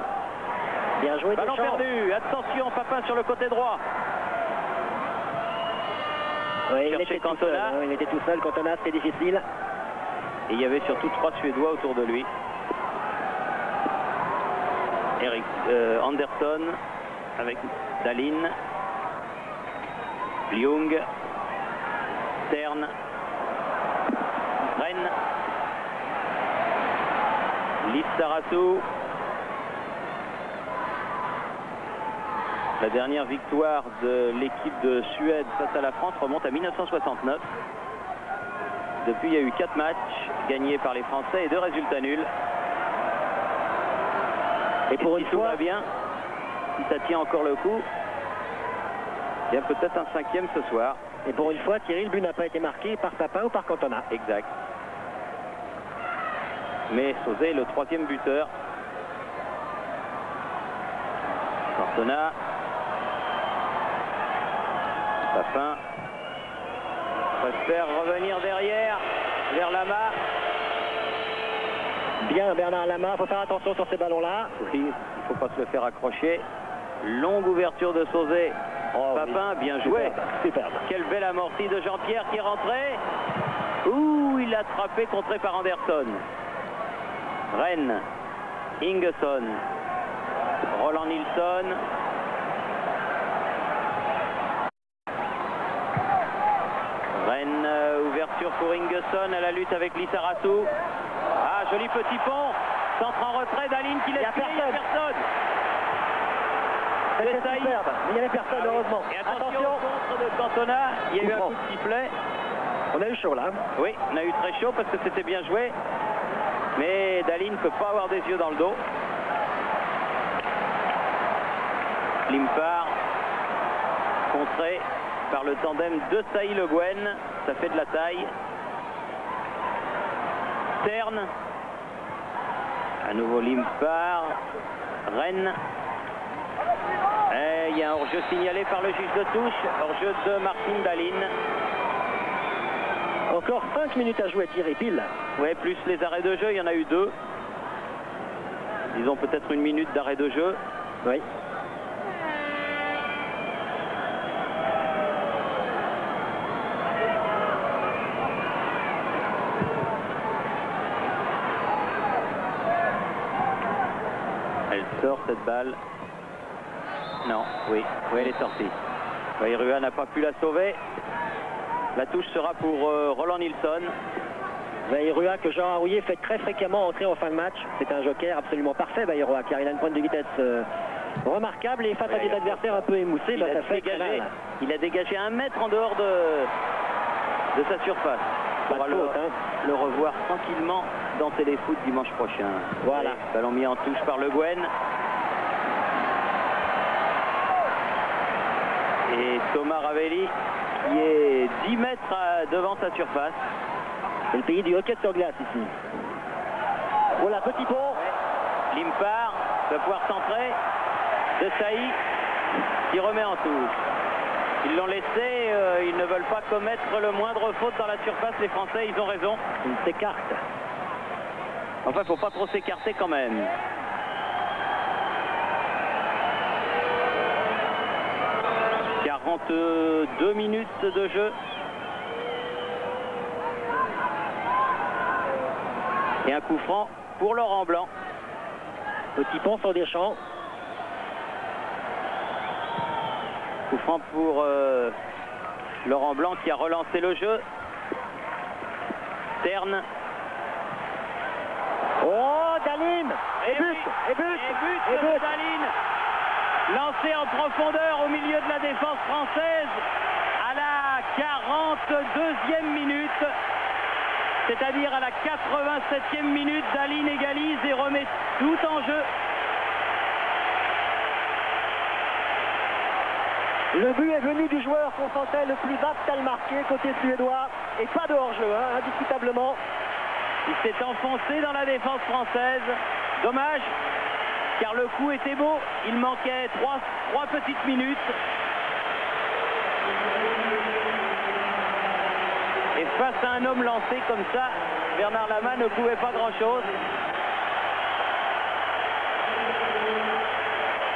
Bien joué, ballon Deschamps. perdu, attention Papin sur le côté droit. Oui, il Chercher était tout Cantona. seul, hein, il était tout seul. Cantona, c'était difficile. Et il y avait surtout 3 Suédois autour de lui. Eric Anderson avec Dahlin, Ljung, Stern, Rennes, Lissaratou. La dernière victoire de l'équipe de Suède face à la France remonte à 1969. Depuis, il y a eu 4 matchs gagnés par les Français et 2 résultats nuls. Et pour si une tout fois, va bien, si ça tient encore le coup, il y a peut-être un 5e ce soir. et pour une fois, Thierry, le but n'a pas été marqué par Papin ou par Cantona. Exact. Mais Sauzet est le 3e buteur. Cantona. Papin préfère revenir derrière, vers Lama. Bien Bernard Lama, il faut faire attention sur ces ballons-là. Oui, il ne faut pas se le faire accrocher. Longue ouverture de Sauzet. Oh, Papin, oui. bien joué. Superbe. Quelle belle amortie de Jean-Pierre qui est rentré. Ouh, il a attrapé, contré par Anderson. Rennes, Ingesson, Roland Nilsson. Rennes, ouverture pour Ingesson à la lutte avec Lissaratou. Ah, joli petit pont. Centre en retrait, Dahlin qui laisse filer, il n'y a personne. C'était Desailly. superbe, mais il n'y avait personne, heureusement. Et attention, au contre de Cantona, il y a eu un Coup coup de sifflet. On a eu chaud là. Oui, on a eu très chaud parce que c'était bien joué. Mais Dahlin ne peut pas avoir des yeux dans le dos. Limpar, contré par le tandem de Desailly-Le Guen. Ça fait de la taille. Stern. À nouveau Limpar. Rennes. Et il y a un hors-jeu signalé par le juge de touche. Hors-jeu de Martin Dahlin. Encore 5 minutes à jouer, Thierry, pile. Ouais, plus les arrêts de jeu, il y en a eu 2. Disons peut-être 1 minute d'arrêt de jeu. Oui. Elle sort cette balle. Non, oui, elle est sortie. Vairua n'a pas pu la sauver. La touche sera pour Roland Nilsson. Vairua que Jean Arouillet fait très fréquemment entrer en fin de match. C'est un joker absolument parfait, Vairua, car il a une pointe de vitesse remarquable et face à des adversaires un peu émoussés, ça fait très mal. Il a dégagé 1 mètre en dehors de sa surface. On va le revoir tranquillement dans Téléfoot dimanche prochain. Voilà. Et ballon mis en touche par Le Guen. Et Thomas Ravelli qui est 10 mètres devant sa surface. C'est le pays du hockey sur glace ici. Voilà, petit pont. Limpar va pouvoir centrer. Desailly qui remet en touche. Ils l'ont laissé, ils ne veulent pas commettre le moindre faute dans la surface. Les Français, ils ont raison. Ils s'écartent. Enfin, il ne faut pas trop s'écarter quand même. « 42 minutes de jeu. Et un coup franc pour Laurent Blanc. Petit pont sur Deschamps. Coup franc pour Laurent Blanc qui a relancé le jeu. Stern. Oh, Dahlin. Et but. Et but de Dahlin. Lancé en profondeur au milieu de la défense française à la 42e minute. C'est-à-dire à la 87e minute, Dahlin égalise et remet tout en jeu. Le but est venu du joueur qu'on sentait le plus apte à le marquer côté suédois et pas de hors-jeu, hein, indiscutablement. Il s'est enfoncé dans la défense française. Dommage, car le coup était beau. Il manquait trois petites minutes. Et face à un homme lancé comme ça, Bernard Lama ne pouvait pas grand-chose.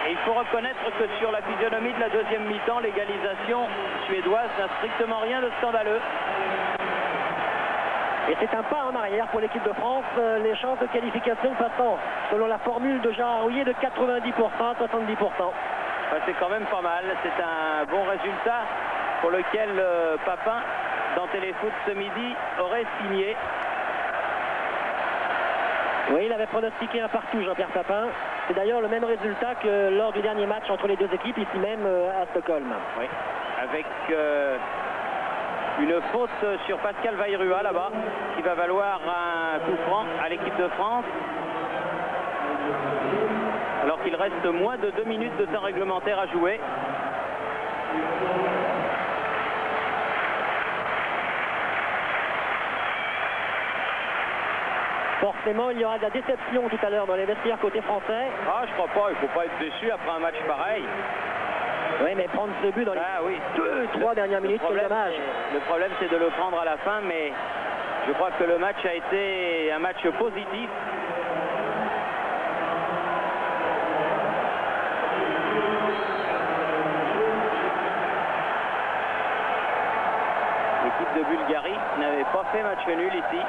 Et il faut reconnaître que sur la physionomie de la deuxième mi-temps, l'égalisation suédoise n'a strictement rien de scandaleux. Et c'est un pas en arrière pour l'équipe de France, les chances de qualification passant, selon la formule de Gérard Rouillet, de 90% à 70%. Enfin, c'est quand même pas mal, c'est un bon résultat pour lequel Papin, dans Téléfoot ce midi, aurait signé. Oui, il avait pronostiqué un partout, Jean-Pierre Papin. C'est d'ailleurs le même résultat que lors du dernier match entre les deux équipes, ici même à Stockholm. Oui, avec une faute sur Pascal Vairua là-bas, qui va valoir un coup franc à l'équipe de France. Alors qu'il reste moins de 2 minutes de temps réglementaire à jouer. Forcément, il y aura de la déception tout à l'heure dans les vestiaires côté français. Ah, je crois pas, il ne faut pas être déçu après un match pareil. Oui, mais prendre ce but dans les 2-3 dernières minutes, c'est dommage. Le problème, c'est de le prendre à la fin, mais je crois que le match a été un match positif. L'équipe de Bulgarie n'avait pas fait match nul ici.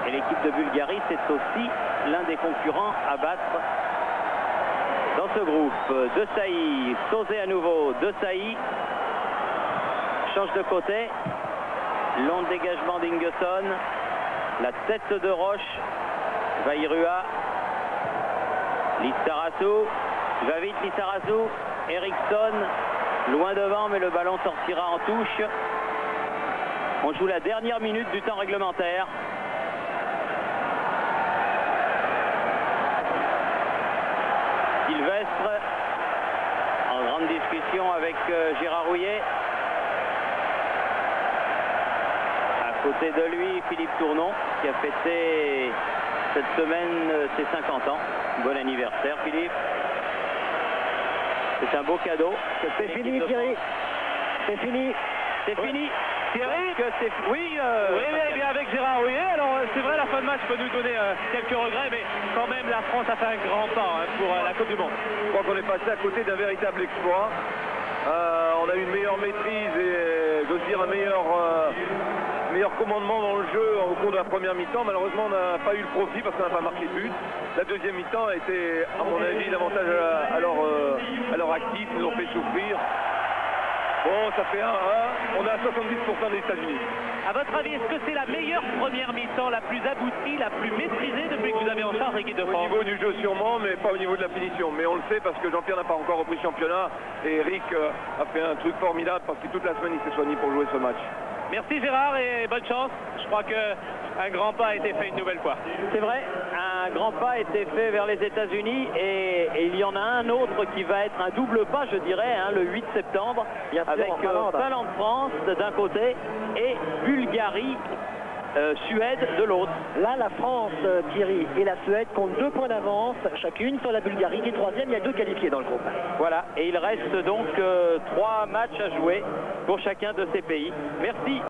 Et l'équipe de Bulgarie, c'est aussi l'un des concurrents à battre dans ce groupe. De Sailly, Sauzé à nouveau, De Sailly change de côté. Long dégagement d'Ingesson. La tête de Roche. Vairua. Lissarazu. Va vite Lissarazu. Eriksson. Loin devant, mais le ballon sortira en touche. On joue la dernière minute du temps réglementaire. Sylvestre en grande discussion avec Gérard Rouillet. À côté de lui, Philippe Tournon, qui a fêté cette semaine ses 50 ans. Bon anniversaire, Philippe. C'est un beau cadeau. C'est fini, Thierry. C'est fini. C'est fini. Thierry Oui, bien avec Gérard Rouillet. Alors c'est vrai, la fin de match peut nous donner quelques regrets, mais quand même la France a fait un grand pas pour la Coupe du Monde. Je crois qu'on est passé à côté d'un véritable exploit. On a eu une meilleure maîtrise et j'ose dire un meilleur commandement dans le jeu au cours de la première mi-temps. Malheureusement, on n'a pas eu le profit parce qu'on n'a pas marqué de but. La deuxième mi-temps a été, à mon avis, davantage à leur actif. Ils nous ont fait souffrir. Bon, ça fait 1-1. On est à 70% des États-Unis. À votre avis, est-ce que c'est la meilleure première mi-temps, la plus aboutie, la plus maîtrisée depuis que vous avez en charge l'équipe de France? Au niveau du jeu sûrement, mais pas au niveau de la finition. Mais on le sait parce que Jean-Pierre n'a pas encore repris le championnat et Eric a fait un truc formidable parce que toute la semaine il s'est soigné pour jouer ce match. Merci Gérard et bonne chance. Je crois qu'un grand pas a été fait une nouvelle fois. c'est vrai, un grand pas a été fait vers les États-Unis et il y en a un autre qui va être un double pas, je dirais, le 8 septembre, avec Finlande-France d'un côté et Bulgarie. Suède de l'autre. Là, la France, Thierry, et la Suède comptent 2 points d'avance chacune sur la Bulgarie qui est 3e. Il y a 2 qualifiés dans le groupe. Voilà, et il reste donc 3 matchs à jouer pour chacun de ces pays. Merci.